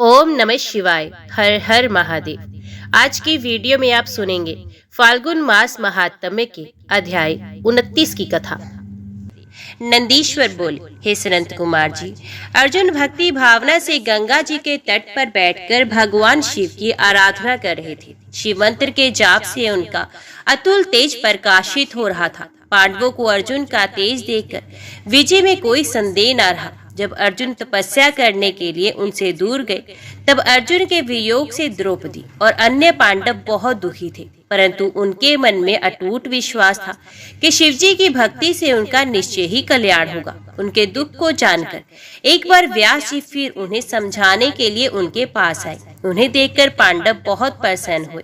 ओम नमः शिवाय। हर हर महादेव। आज की वीडियो में आप सुनेंगे फाल्गुन मास महात्म्य के अध्याय 29 की कथा। नंदीश्वर बोले, हे सनंत कुमार जी, अर्जुन भक्ति भावना से गंगा जी के तट पर बैठकर भगवान शिव की आराधना कर रहे थे। शिव मंत्र के जाप से उनका अतुल तेज प्रकाशित हो रहा था। पांडवों को अर्जुन का तेज देखकर विजय में कोई संदेह न रहा। जब अर्जुन तपस्या करने के लिए उनसे दूर गए, तब अर्जुन के वियोग से द्रौपदी और अन्य पांडव बहुत दुखी थे, परंतु उनके मन में अटूट विश्वास था कि शिवजी की भक्ति से उनका निश्चय ही कल्याण होगा। उनके दुख को जानकर एक बार व्यास जी फिर उन्हें समझाने के लिए उनके पास आए। उन्हें देखकर पांडव बहुत प्रसन्न हुए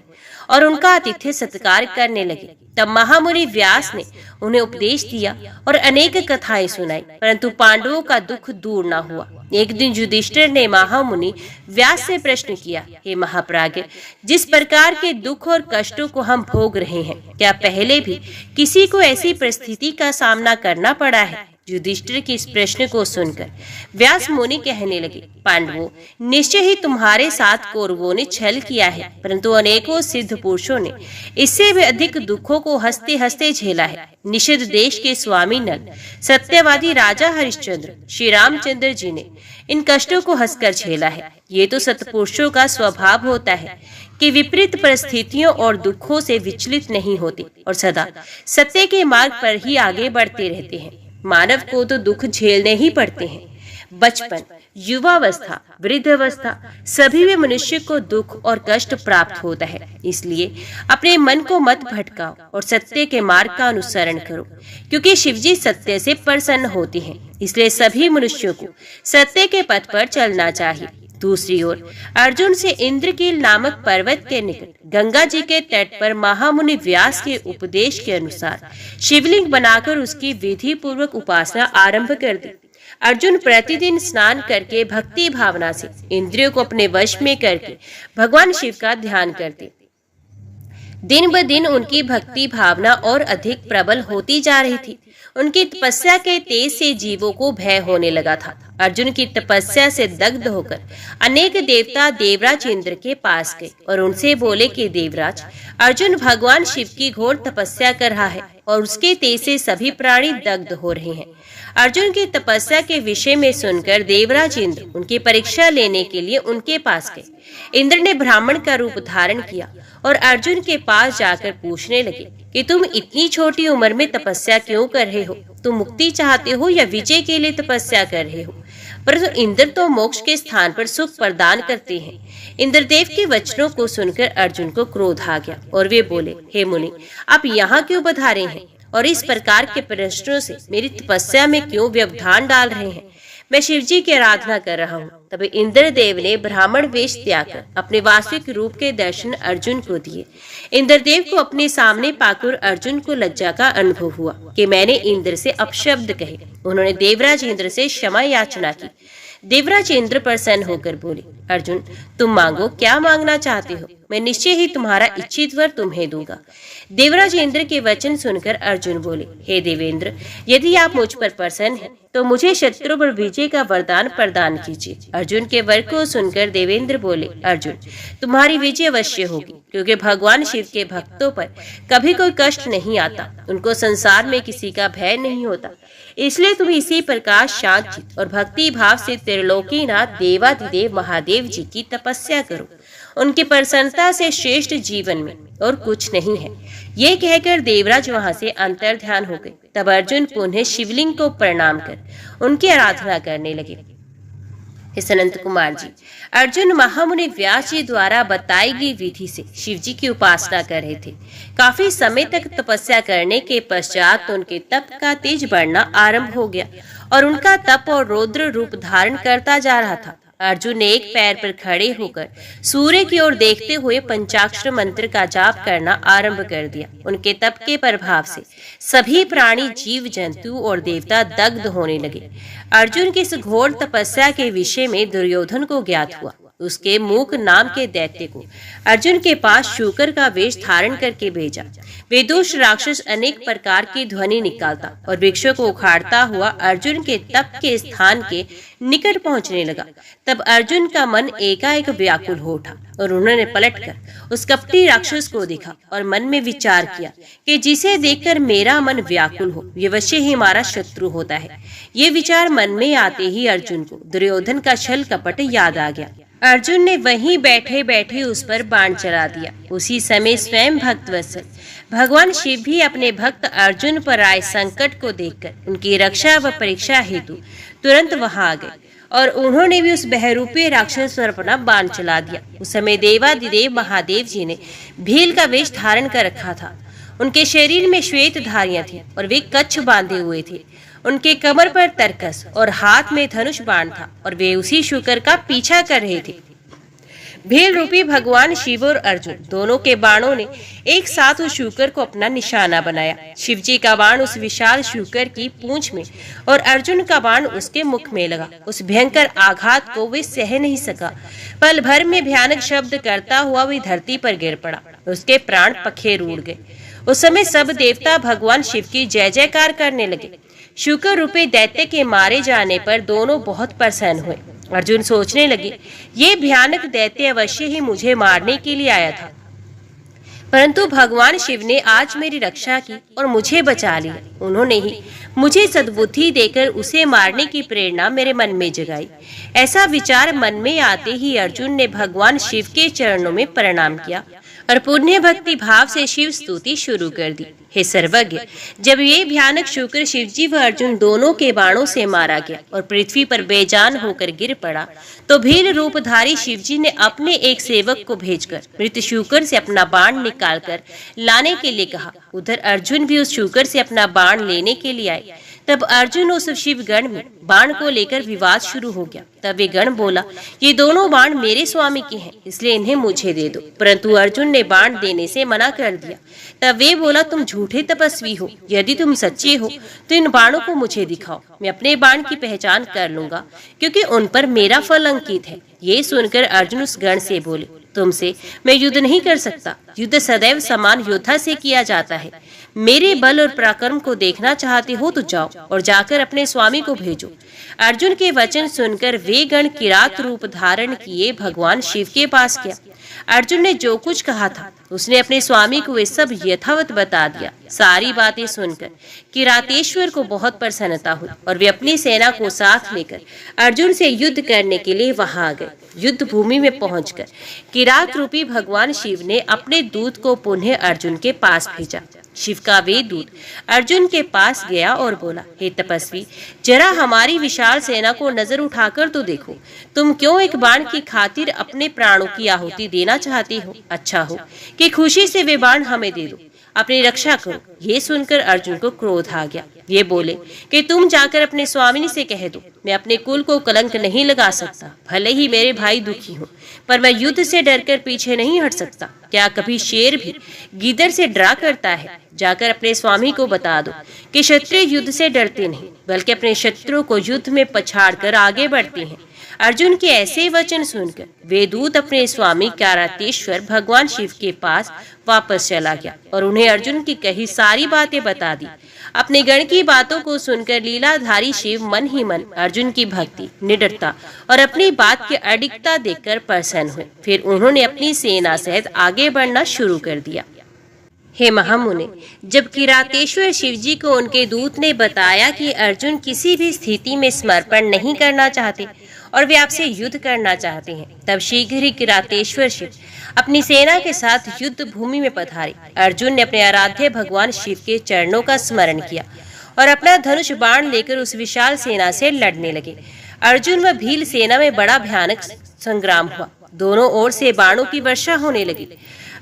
और उनका आतिथ्य सत्कार करने लगे। तब महामुनि व्यास ने उन्हें उपदेश दिया और अनेक कथाएं सुनाई, परंतु पांडवों का दुख दूर न हुआ। एक दिन युधिष्ठिर ने महामुनि व्यास से प्रश्न किया, हे महाप्राज्ञ, जिस प्रकार के दुख और कष्टों को हम भोग रहे हैं, क्या पहले भी किसी को ऐसी परिस्थिति का सामना करना पड़ा है? युधिष्ठिर के इस प्रश्न को सुनकर व्यास मुनि कहने लगे, पांडवों, निश्चय ही तुम्हारे साथ कौरवों ने छल किया है, परंतु अनेकों सिद्ध पुरुषों ने इससे भी अधिक दुखों को हंसते हंसते झेला है। निषद देश के स्वामी नल, सत्यवादी राजा हरिश्चंद्र, श्री रामचंद्र जी ने इन कष्टों को हंसकर झेला है। ये तो सत्पुरुषों का स्वभाव होता है कि विपरीत परिस्थितियों और दुखों से विचलित नहीं होते और सदा सत्य के मार्ग पर ही आगे बढ़ते रहते हैं। मानव को तो दुख झेलने ही पड़ते हैं। बचपन, युवावस्था, वृद्धावस्था, सभी में मनुष्य को दुख और कष्ट प्राप्त होता है। इसलिए अपने मन को मत भटकाओ और सत्य के मार्ग का अनुसरण करो, क्योंकि शिवजी सत्य से प्रसन्न होते हैं। इसलिए सभी मनुष्यों को सत्य के पथ पर चलना चाहिए। दूसरी ओर अर्जुन से इंद्रकील नामक पर्वत के निकट गंगा जी के तट पर महामुनि व्यास के उपदेश के अनुसार शिवलिंग बनाकर उसकी विधि पूर्वक उपासना आरंभ कर दी। अर्जुन प्रतिदिन स्नान करके भक्ति भावना से इंद्रियों को अपने वश में करके भगवान शिव का ध्यान करते। दिन ब दिन उनकी भक्ति भावना और अधिक प्रबल होती जा रही थी। उनकी तपस्या के तेज से जीवों को भय होने लगा था। अर्जुन की तपस्या से दग्ध होकर अनेक देवता देवराज इंद्र के पास गए और उनसे बोले कि देवराज, अर्जुन भगवान शिव की घोर तपस्या कर रहा है और उसके तेज से सभी प्राणी दग्ध हो रहे हैं। अर्जुन की तपस्या के विषय में सुनकर देवराज इंद्र उनकी परीक्षा लेने के लिए उनके पास गए। इंद्र ने ब्राह्मण का रूप धारण किया और अर्जुन के पास जाकर पूछने लगे कि तुम इतनी छोटी उम्र में तपस्या क्यों कर रहे हो? तुम मुक्ति चाहते हो या विजय के लिए तपस्या कर रहे हो? परंतु इंद्र तो मोक्ष के स्थान पर सुख प्रदान करते हैं। इंद्रदेव के वचनों को सुनकर अर्जुन को क्रोध आ गया और वे बोले, हे मुनि, आप यहाँ क्यों पधारे हैं और इस प्रकार के प्रश्नों से मेरी तपस्या में क्यों व्यवधान डाल रहे हैं? मैं शिवजी की आराधना कर रहा हूँ। तब इंद्रदेव ने ब्राह्मण वेश त्याग कर अपने वास्तविक रूप के दर्शन अर्जुन को दिए। इंद्रदेव को अपने सामने पाकर अर्जुन को लज्जा का अनुभव हुआ कि मैंने इंद्र से अपशब्द कहे। उन्होंने देवराज इंद्र से क्षमा याचना की। देवराज इंद्र प्रसन्न होकर बोले, अर्जुन, तुम मांगो, क्या मांगना चाहते हो? मैं निश्चय ही तुम्हारा इच्छित वर तुम्हें दूंगा। देवराज इंद्र के वचन सुनकर अर्जुन बोले, हे देवेंद्र, यदि आप मुझ पर प्रसन्न हैं तो मुझे शत्रु पर विजय का वरदान प्रदान कीजिए। अर्जुन के वर को सुनकर देवेंद्र बोले, अर्जुन, तुम्हारी विजय अवश्य होगी, क्योंकि भगवान शिव के भक्तों पर कभी कोई कष्ट नहीं आता। उनको संसार में किसी का भय नहीं होता। इसलिए तुम इसी प्रकार शांत चित्त और भक्ति भाव से त्रिलोकीनाथ देवाधिदेव महादेव जी की तपस्या करो। उनकी प्रसन्नता से श्रेष्ठ जीवन में और कुछ नहीं है। ये कहकर देवराज वहां से अंतर ध्यान हो गए। तब अर्जुन पुनः शिवलिंग को प्रणाम कर उनकी आराधना करने लगे। सनंत कुमार जी, अर्जुन महामुनि व्यास जी द्वारा बताई गई विधि से शिवजी की उपासना कर रहे थे। काफी समय तक तपस्या करने के पश्चात उनके तप का तेज बढ़ना आरंभ हो गया और उनका तप और रौद्र रूप धारण करता जा रहा था। अर्जुन ने एक पैर पर खड़े होकर सूर्य की ओर देखते हुए पंचाक्षर मंत्र का जाप करना आरंभ कर दिया। उनके तप के प्रभाव से सभी प्राणी, जीव जंतु और देवता दग्ध होने लगे। अर्जुन की इस घोर तपस्या के विषय में दुर्योधन को ज्ञात हुआ। उसके मूक नाम के दैत्य को अर्जुन के पास शूकर का वेश धारण करके भेजा। वे दुष्ट राक्षस अनेक प्रकार की ध्वनि निकालता और वृक्षों को उखाड़ता हुआ अर्जुन के तप के स्थान के निकट पहुंचने लगा। तब अर्जुन का मन एकाएक व्याकुल हो उठा और उन्होंने पलटकर उस कपटी राक्षस को देखा और मन में विचार किया कि जिसे देखकर मेरा मन व्याकुल हो, ये अवश्य ही हमारा शत्रु होता है। ये विचार मन में आते ही अर्जुन को दुर्योधन का छल कपट याद आ गया। अर्जुन ने वहीं बैठे बैठे उस पर बाण चला दिया। उसी समय स्वयं भक्तवत्सल भगवान शिव भी अपने भक्त अर्जुन पर आए संकट को देखकर उनकी रक्षा व परीक्षा हेतु तुरंत वहां आ गए और उन्होंने भी उस बहरूपी राक्षस पर अपना बाण चला दिया। उस समय देवादिदेव महादेव जी ने भील का वेश धारण कर रखा था। उनके शरीर में श्वेत धारियां थी और वे कच्छ बांधे हुए थे। उनके कमर पर तरकस और हाथ में धनुष बाण था और वे उसी शूकर का पीछा कर रहे थे। भील रूपी भगवान शिव और अर्जुन दोनों के बाणों ने एक साथ उस शूकर को अपना निशाना बनाया। शिव जी का बाण उस विशाल शूकर की पूंछ में और अर्जुन का बाण उसके मुख में लगा। उस भयंकर आघात को वे सह नहीं सका। पल भर में भयानक शब्द करता हुआ वे धरती पर गिर पड़ा। उसके प्राण पखेर उड़ गए। उस समय सब देवता भगवान शिव की जय जयकार करने लगे। शूकर रूपी दैत्य के मारे जाने पर दोनों बहुत प्रसन्न हुए। अर्जुन सोचने लगे, ये भयानक दैत्य अवश्य ही मुझे मारने के लिए आया था, परंतु भगवान शिव ने आज मेरी रक्षा की और मुझे बचा लिया। उन्होंने ही मुझे सद्बुद्धि देकर उसे मारने की प्रेरणा मेरे मन में जगाई। ऐसा विचार मन में आते ही अर्जुन ने भगवान शिव के चरणों में प्रणाम किया और पुण्य भक्ति भाव से शिव स्तुति शुरू कर दी। हे सर्वज्ञ, जब ये भयानक शूकर शिवजी व अर्जुन दोनों के बाणों से मारा गया और पृथ्वी पर बेजान होकर गिर पड़ा, तो भील रूपधारी शिवजी ने अपने एक सेवक को भेजकर मृत शूकर से अपना बाण निकालकर लाने के लिए कहा। उधर अर्जुन भी उस शूकर से अपना बाण लेने के लिए आए। तब अर्जुन उस शिव गण में बाण को लेकर विवाद शुरू हो गया। तब वे गण बोला, ये दोनों बाण मेरे स्वामी के हैं, इसलिए इन्हें मुझे दे दो। परंतु अर्जुन ने बाण देने से मना कर दिया। तब वे बोला, तुम झूठे तपस्वी हो, यदि तुम सच्चे हो तो इन बाणों को मुझे दिखाओ, मैं अपने बाण की पहचान कर लूंगा, क्योंकि उन पर मेरा फल अंकित है। ये सुनकर अर्जुन उस गण से बोले, तुमसे मैं युद्ध नहीं कर सकता। युद्ध सदैव समान योद्धा से किया जाता है। मेरे बल और पराक्रम को देखना चाहते हो तो जाओ और जाकर अपने स्वामी को भेजो। अर्जुन के वचन सुनकर वे गण किरात रूप धारण किए भगवान शिव के पास गया। अर्जुन ने जो कुछ कहा था उसने अपने स्वामी को वे सब यथावत बता दिया। सारी बातें सुनकर किरातेश्वर को बहुत प्रसन्नता हुई और वे अपनी सेना को साथ लेकर अर्जुन से युद्ध करने के लिए वहां आ गए। युद्ध भूमि में पहुंचकर किरात रूपी भगवान शिव ने अपने दूत को पुनः अर्जुन के पास भेजा। शिव का वे दूत अर्जुन के पास गया और बोला, हे तपस्वी, जरा हमारी विशाल सेना को नजर उठाकर तो देखो। तुम क्यों एक बाण की खातिर अपने प्राणों की आहुति देना चाहते हो? अच्छा हो कि खुशी से वे बाण हमें दे दो, अपनी रक्षा करो। ये सुनकर अर्जुन को क्रोध आ गया। ये बोले कि तुम जाकर अपने स्वामी से कह दो, मैं अपने कुल को कलंक नहीं लगा सकता। भले ही मेरे भाई दुखी हो, पर मैं युद्ध से डरकर पीछे नहीं हट सकता। क्या कभी शेर भी गीदड़ से डरा करता है? जाकर अपने स्वामी को बता दो कि क्षत्रिय युद्ध से डरते नहीं, बल्कि अपने शत्रुओं को युद्ध में पछाड़कर आगे बढ़ते हैं। अर्जुन के ऐसे वचन सुनकर वे दूत अपने स्वामी किरातेश्वर भगवान शिव के पास वापस चला गया और उन्हें अर्जुन की कही सारी बातें बता दी। अपने गण की बातों को सुनकर लीलाधारी शिव मन ही मन अर्जुन की भक्ति, निडरता और अपनी बात की अडिगता देखकर प्रसन्न हुए। फिर उन्होंने अपनी सेना सहित आगे बढ़ना शुरू कर दिया। हे महामुने, जब किरातेश्वर शिवजी को उनके दूत ने बताया कि अर्जुन किसी भी स्थिति में समर्पण नहीं करना चाहते और वे आपसे युद्ध करना चाहते हैं, तब शीघ्र ही किरातेश्वर शिव अपनी सेना के साथ युद्ध भूमि में पधारे। अर्जुन ने अपने आराध्य भगवान शिव के चरणों का स्मरण किया और अपना धनुष बाण लेकर उस विशाल सेना से लड़ने लगे। अर्जुन व भील सेना में बड़ा भयानक संग्राम हुआ। दोनों ओर से बाणों की वर्षा होने लगी।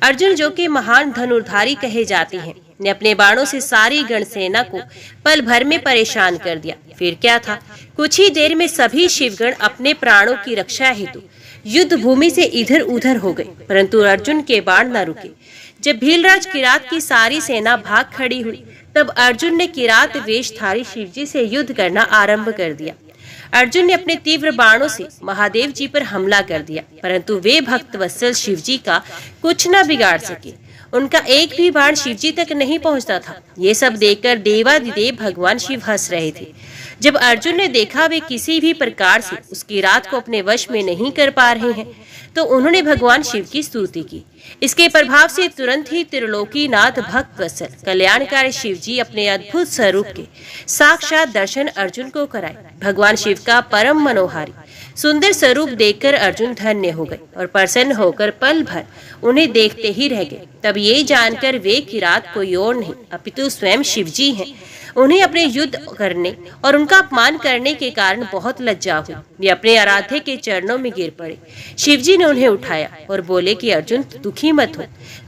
अर्जुन, जो कि महान धनुर्धारी कहे जाते हैं, ने अपने बाणों से सारी गण सेना को पल भर में परेशान कर दिया। फिर क्या था, कुछ ही देर में सभी शिवगण अपने प्राणों की रक्षा हेतु युद्ध भूमि से इधर उधर हो गए, परंतु अर्जुन के बाण न रुके। जब भीलराज किरात की सारी सेना भाग खड़ी हुई, तब अर्जुन ने किरात वेशधारी शिवजी से युद्ध करना आरंभ कर दिया। अर्जुन ने अपने तीव्र बाणों से महादेव जी पर हमला कर दिया, परंतु वे भक्त वत्सल शिव जी का कुछ न बिगाड़ सके। उनका एक भी बाण शिव जी तक नहीं पहुंचता था। ये सब देखकर देवादिदेव भगवान शिव हंस रहे थे। जब अर्जुन ने देखा वे किसी भी प्रकार से उसकी रात को अपने वश में नहीं कर पा रहे हैं, तो उन्होंने भगवान शिव की स्तुति की। इसके प्रभाव से तुरंत ही त्रिलोकीनाथ भक्त वत्सल कल्याणकारी शिव जी अपने अद्भुत स्वरूप के साक्षात दर्शन अर्जुन को कराए। भगवान शिव का परम मनोहारी सुंदर स्वरूप देखकर अर्जुन धन्य हो गए और प्रसन्न होकर पल भर उन्हें देखते ही रह गए। तब ये जानकर वे किरात कोई और नहीं अपितु स्वयं शिव जी हैं। उन्हें अपने युद्ध करने और उनका अपमान करने के कारण बहुत लज्जा हुई। वे अपने आराध्य के चरणों में गिर पड़े। शिव जी ने उन्हें उठाया और बोले कि अर्जुन दुखी मत हो।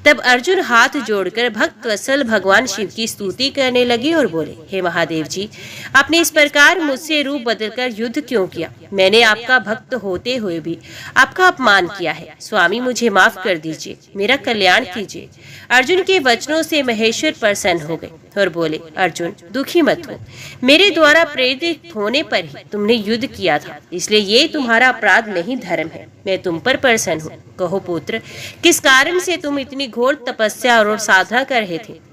तब अर्जुन हाथ जोड़कर भक्त वत्सल भगवान शिव की स्तुति करने लगे और बोले, हे महादेव जी, आपने इस प्रकार मुझसे रूप बदलकर युद्ध क्यों किया? मैंने आपका भक्त होते हुए भी आपका अपमान किया है। स्वामी मुझे माफ कर दीजिए, मेरा कल्याण कीजिए। अर्जुन के वचनों से महेश्वर प्रसन्न हो गए और बोले, अर्जुन दुखी मत हो। मेरे द्वारा प्रेरित होने पर ही तुमने युद्ध किया था, इसलिए ये तुम्हारा अपराध नहीं धर्म है। मैं तुम पर प्रसन्न हूँ। कहो पुत्र, किस कारण से तुम इतनी घोर तपस्या और साधना कर रहे थे?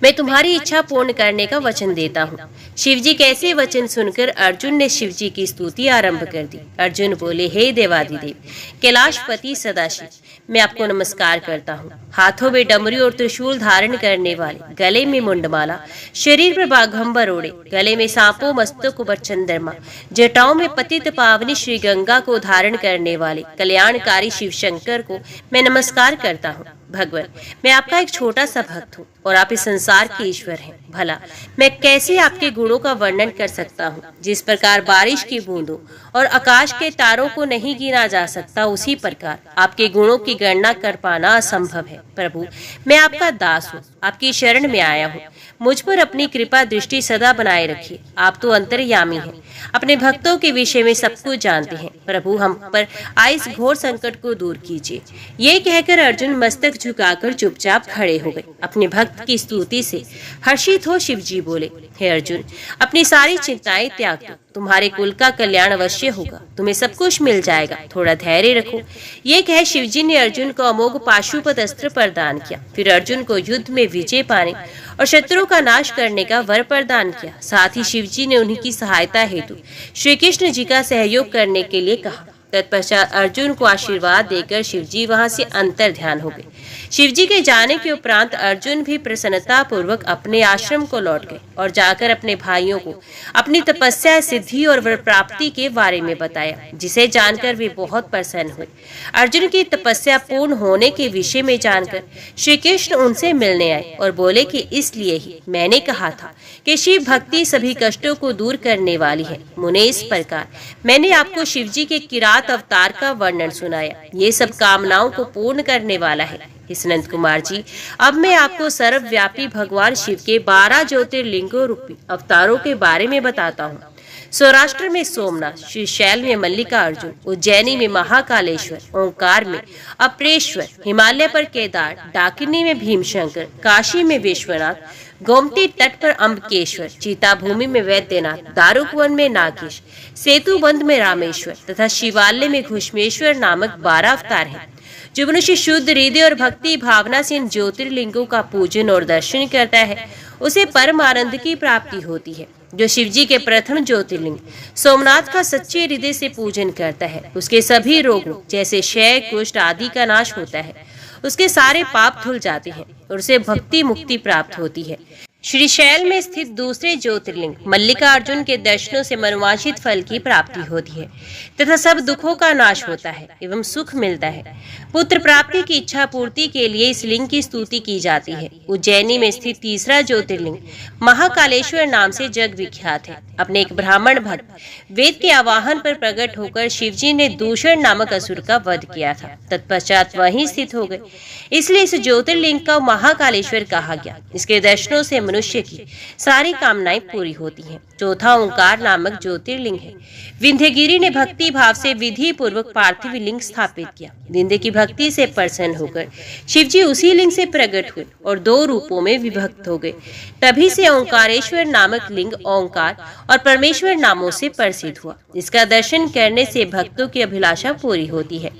मैं तुम्हारी इच्छा पूर्ण करने का वचन देता हूँ। शिवजी कैसे वचन सुनकर अर्जुन ने शिवजी की स्तुति आरंभ कर दी। अर्जुन बोले, हे देवादिदेव कैलाशपति सदाशिव, मैं आपको नमस्कार करता हूँ। हाथों में डमरू और त्रिशूल धारण करने वाले, गले में मुंडमाला, शरीर पर बाघंबर ओढ़े, गले में सांपों, मस्तक पर चंद्रमा, जटाओं में पतित पावनी श्री गंगा को धारण करने वाले कल्याणकारी शिव शंकर को मैं नमस्कार करता हूँ। भगवान, मैं आपका एक छोटा सा भक्त हूँ और आप इस संसार के ईश्वर हैं। भला मैं कैसे आपके गुणों का वर्णन कर सकता हूँ? जिस प्रकार बारिश की बूंदों और आकाश के तारों को नहीं गिना जा सकता, उसी प्रकार आपके गुणों की गणना कर पाना असंभव है। प्रभु, मैं आपका दास हूँ, आपकी शरण में आया हूँ। मुझ पर अपनी कृपा दृष्टि सदा बनाए रखिए। आप तो अंतर्यामी हैं, अपने भक्तों के विषय में सब कुछ जानते हैं। प्रभु, हम पर आए इस घोर संकट को दूर कीजिए। ये कहकर अर्जुन मस्तक झुकाकर चुपचाप खड़े हो गए। अपने भक्त की स्तुति से हर्षित हो शिवजी बोले, हे अर्जुन, अपनी सारी चिंताएं त्याग दो। तुम्हारे कुल का कल्याण अवश्य होगा, तुम्हें सब कुछ मिल जाएगा। थोड़ा धैर्य रखो। ये कह शिवजी ने अर्जुन को अमोघ पाशुपत अस्त्र प्रदान किया। फिर अर्जुन को युद्ध में विजय पाने और शत्रु का नाश करने का वर प्रदान किया। साथ ही शिवजी ने उन्हीं की सहायता हेतु श्री कृष्ण जी का सहयोग करने के लिए कहा। तत्पश्चात अर्जुन को आशीर्वाद देकर शिवजी वहां से अंतर ध्यान हो गए। शिवजी के जाने के उपरांत अर्जुन भी प्रसन्नता पूर्वक अपने आश्रम को लौट गए और जाकर अपने भाइयों को अपनी तपस्या, सिद्धि और वर प्राप्ति के बारे में बताया, जिसे जानकर वे बहुत प्रसन्न हुए। अर्जुन की तपस्या पूर्ण होने के विषय में जानकर श्री कृष्ण उनसे मिलने आए और बोले कि इसलिए ही मैंने कहा था कि शिव भक्ति सभी कष्टों को दूर करने वाली है। मुने, इस प्रकार मैंने आपको शिवजी के किरात अवतार का वर्णन सुनाया। ये सब कामनाओं को पूर्ण करने वाला है। इस नंद कुमार जी, अब मैं आपको सर्वव्यापी भगवान शिव के 12 ज्योतिर्लिंगों रूपी अवतारों के बारे में बताता हूँ। सौराष्ट्र में सोमनाथ, श्रीशैल में मल्लिकार्जुन, उज्जैनी में महाकालेश्वर, ओंकार में अपरेश्वर, हिमालय पर केदार, डाकिनी में भीमशंकर, काशी में विश्वनाथ, गोमती तट पर अम्बकेश्वर, चीताभूमि में वैद्यनाथ, दारुकवन में नागेश, सेतुबंध में रामेश्वर तथा शिवालय में घुष्मेश्वर नामक 12 अवतार हैं। जो मनुष्य शुद्ध हृदय और भक्ति भावना से इन ज्योतिर्लिंगों का पूजन और दर्शन करता है, उसे परम आनंद की प्राप्ति होती है। जो शिवजी के प्रथम ज्योतिर्लिंग सोमनाथ का सच्चे हृदय से पूजन करता है, उसके सभी रोगों जैसे क्षय, कुष्ठ आदि का नाश होता है। उसके सारे पाप धुल जाते हैं और उसे भक्ति मुक्ति प्राप्त होती है। श्रीशैल में स्थित दूसरे ज्योतिर्लिंग मल्लिकार्जुन के दर्शनों से मनवांछित फल की प्राप्ति होती है तथा सब दुखों का नाश होता है एवं सुख मिलता है। पुत्र प्राप्ति की इच्छा पूर्ति के लिए इस लिंग की स्तुति की जाती है। उज्जैनी में स्थित तीसरा ज्योतिर्लिंग महाकालेश्वर नाम से जग विख्यात है। अपने एक ब्राह्मण भक्त वेद के आवाहन पर प्रकट होकर शिवजी ने दूषण नामक असुर का वध किया था। तत्पश्चात वहीं स्थित हो गए, इसलिए इस ज्योतिर्लिंग का महाकालेश्वर कहा गया। इसके दर्शनों से मनुष्य की सारी कामनाएं पूरी होती हैं। चौथा ओंकार नामक ज्योतिर्लिंग है। विंध्यगिरि ने भक्ति भाव से विधि पूर्वक पार्थिव लिंग स्थापित किया। विंध्य की भक्ति से प्रसन्न होकर शिवजी उसी लिंग से प्रकट हुए और 2 रूपों में विभक्त हो गए। तभी से ओंकारेश्वर नामक लिंग ओंकार और परमेश्वर नामों से प्रसिद्ध हुआ। इसका दर्शन करने से भक्तों की अभिलाषा पूरी होती है।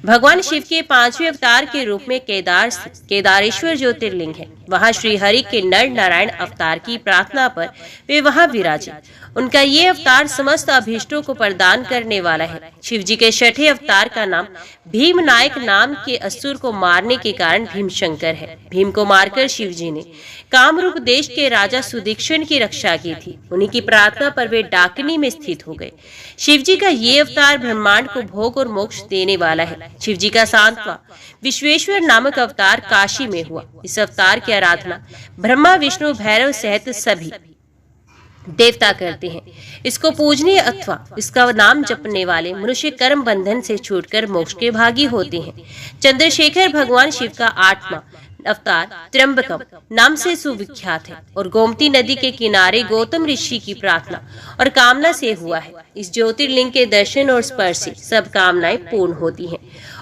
भगवान शिव के 5वें अवतार के रूप में केदारेश्वर ज्योतिर्लिंग है। वहां श्री हरि के नर नारायण अवतार की प्रार्थना पर वे वहां विराजे। उनका ये अवतार समस्त अभीष्टों को प्रदान करने वाला है। शिव जी के 6ठे अवतार का नाम भीम नायक नाम के असुर को मारने के कारण भीमशंकर है। भीम को मारकर शिव जी ने कामरूप देश के राजा सुदीक्षण की रक्षा की थी। उन्हीं की प्रार्थना पर वे डाकिनी में स्थित हो गए। शिव जी का ये अवतार ब्रह्मांड को भोग और मोक्ष देने वाला है। शिव जी का 7वां विश्वेश्वर नामक अवतार काशी में हुआ। इस अवतार की आराधना ब्रह्मा विष्णु भैरव सहित सभी देवता करते हैं। इसको पूजने अथवा इसका नाम जपने वाले मनुष्य कर्म बंधन से छूटकर मोक्ष के भागी होते हैं। चंद्रशेखर भगवान शिव का 8वां अवतार त्र्यंबकम नाम से सुविख्यात है और गोमती नदी के किनारे गौतम ऋषि की प्रार्थना और कामना से हुआ है। इस ज्योतिर्लिंग के दर्शन और स्पर्श से सब कामनाएं पूर्ण होती हैं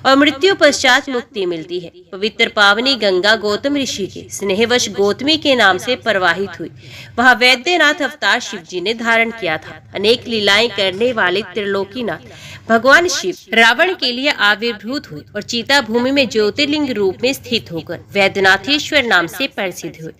और मृत्यु पश्चात मुक्ति मिलती है। पवित्र पावनी गंगा गौतम ऋषि के स्नेहवश गौतमी के नाम से प्रवाहित हुई। वहां वैद्यनाथ अवतार शिव जी ने धारण किया था। अनेक लीलाएं करने वाले त्रिलोकीनाथ भगवान शिव रावण के लिए आविर्भूत हुए और चीता भूमि में ज्योतिर्लिंग रूप में स्थित होकर वैद्यनाथेश्वर नाम से प्रसिद्ध हुए।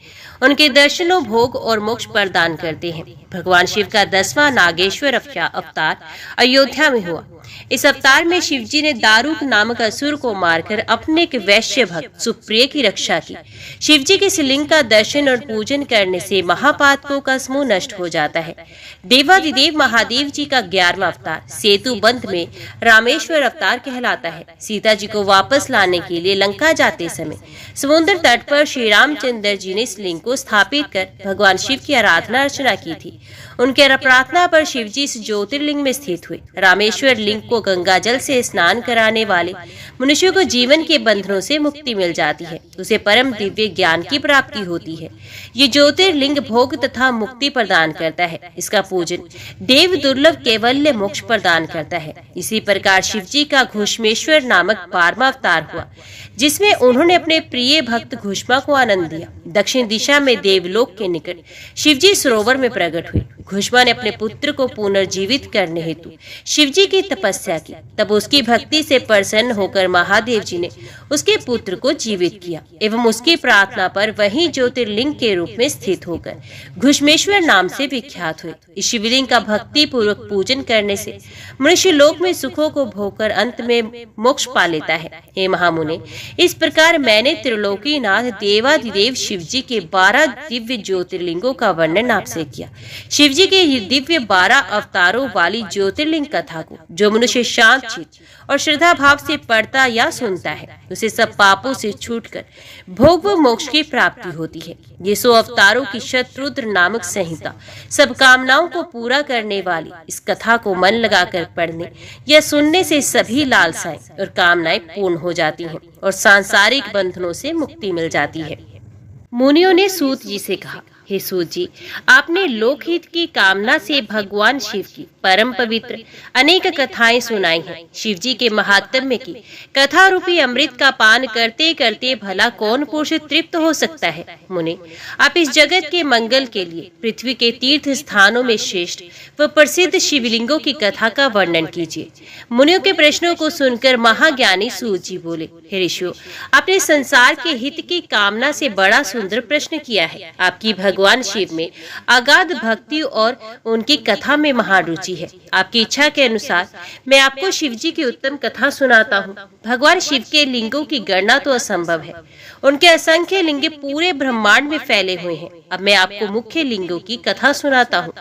उनके दर्शनों भोग और मोक्ष प्रदान करते हैं। भगवान शिव का 10वां नागेश्वर अवतार अयोध्या में हुआ। इस अवतार में शिव जी ने दारुक नामक असुर को मारकर अपने एक वैश्य भक्त सुप्रिय की रक्षा की। शिव जी के शिवलिंग का दर्शन और पूजन करने से महापातकों का समूह नष्ट हो जाता है। देवादिदेव महादेव जी का 11वां अवतार सेतु बंध में रामेश्वर अवतार कहलाता है। सीता जी को वापस लाने के लिए लंका जाते समय समुद्र तट पर श्री रामचंद्र जी ने इस लिंग को स्थापित कर भगवान शिव की आराधना अर्चना की थी। उनके प्रार्थना पर शिव जी इस ज्योतिर्लिंग में स्थित हुए। रामेश्वर लिंग को गंगा जल से स्नान कराने वाले मनुष्यों को जीवन के बंधनों से मुक्ति मिल जाती है। उसे परम दिव्य ज्ञान की प्राप्ति होती है। ये ज्योतिर्लिंग भोग तथा मुक्ति प्रदान करता है। इसका पूजन देव दुर्लभ कैवल्य मोक्ष प्रदान करता है। इसी प्रकार शिव जी का घुष्मेश्वर नामक 12वां अवतार हुआ, जिसमें उन्होंने अपने प्रिय भक्त घुष्मा को आनंद दिया। दक्षिण दिशा में देवलोक के निकट शिवजी सरोवर में प्रकट हुए। घुष्मा ने अपने पुत्र को पुनर्जीवित करने हेतु शिवजी की तपस्या की। तब उसकी भक्ति से प्रसन्न होकर महादेव जी ने उसके पुत्र को जीवित किया एवं उसकी प्रार्थना पर वही ज्योतिर्लिंग के रूप में स्थित होकर घुष्मेश्वर नाम से विख्यात हुए। इस शिवलिंग का भक्ति पूर्वक पूजन करने से मनुष्य लोक में सुखों को भोगकर अंत में मोक्ष पा लेता है। हे महामुने, इस प्रकार मैंने त्रिलोकीनाथ देवादिदेव शिवजी के 12 दिव्य ज्योतिर्लिंगों का वर्णन आपसे किया। शिवजी के दिव्य 12 अवतारों वाली ज्योतिर्लिंग कथा को जो मनुष्य शांत चित्त और श्रद्धा भाव से पढ़ता या सुनता है, उसे सब पापों से छूटकर भोग व मोक्ष की प्राप्ति होती है। ये 100 अवतारों की शतरुद्र नामक संहिता सब कामनाओं को पूरा करने वाली इस कथा को मन लगाकर पढ़ने या सुनने से सभी लालसाएं और कामनाएं पूर्ण हो जाती हैं और सांसारिक बंधनों से मुक्ति मिल जाती है। मुनियों ने सूत जी से कहा, हे सूत जी, आपने लोकहित की कामना से भगवान शिव की परम पवित्र अनेक कथाएं सुनाई हैं। शिव जी के महात्म्य की कथा रूपी अमृत का पान करते करते भला कौन पुरुष तृप्त हो सकता है। मुने, आप इस जगत के मंगल के लिए पृथ्वी के तीर्थ स्थानों में श्रेष्ठ व प्रसिद्ध शिवलिंगों की कथा का वर्णन कीजिए। मुनियों के प्रश्नों को सुनकर महाज्ञानी सूत जी बोले, हे ऋषियों, आपने संसार के हित की कामना से बड़ा सुंदर प्रश्न किया है। आपकी भगवान शिव में अगाध भक्ति और उनकी कथा में महारुचि है। आपकी इच्छा के अनुसार मैं आपको शिव जी की उत्तम कथा सुनाता हूँ। भगवान शिव के लिंगों की गणना तो असंभव है। उनके असंख्य लिंग पूरे ब्रह्मांड में फैले हुए हैं। अब मैं आपको मुख्य लिंगों की कथा सुनाता हूँ।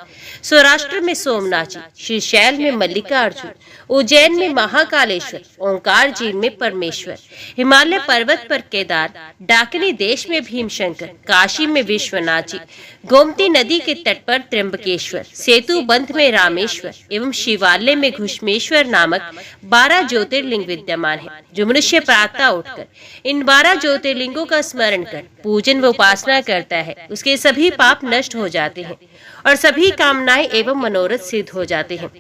सौराष्ट्र में सोमनाथ जी, श्रीशैल में मल्लिकार्जुन, उज्जैन में महाकालेश्वर, ओंकार जी में परमेश्वर, हिमालय पर्वत पर केदार, डाकिनी देश में भीमशंकर, काशी में विश्वनाथ जी, गोमती नदी के तट पर त्र्यंबकेश्वर, सेतु बंध में रामेश्वर एवं शिवालय में घुष्मेश्वर नामक 12 ज्योतिर्लिंग विद्यमान है। जो मनुष्य प्रातः उठकर इन 12 ज्योतिर्लिंगों का स्मरण कर पूजन व उपासना करता है, उसके से सभी पाप नष्ट हो जाते हैं और सभी कामनाएं एवं मनोरथ सिद्ध हो जाते हैं।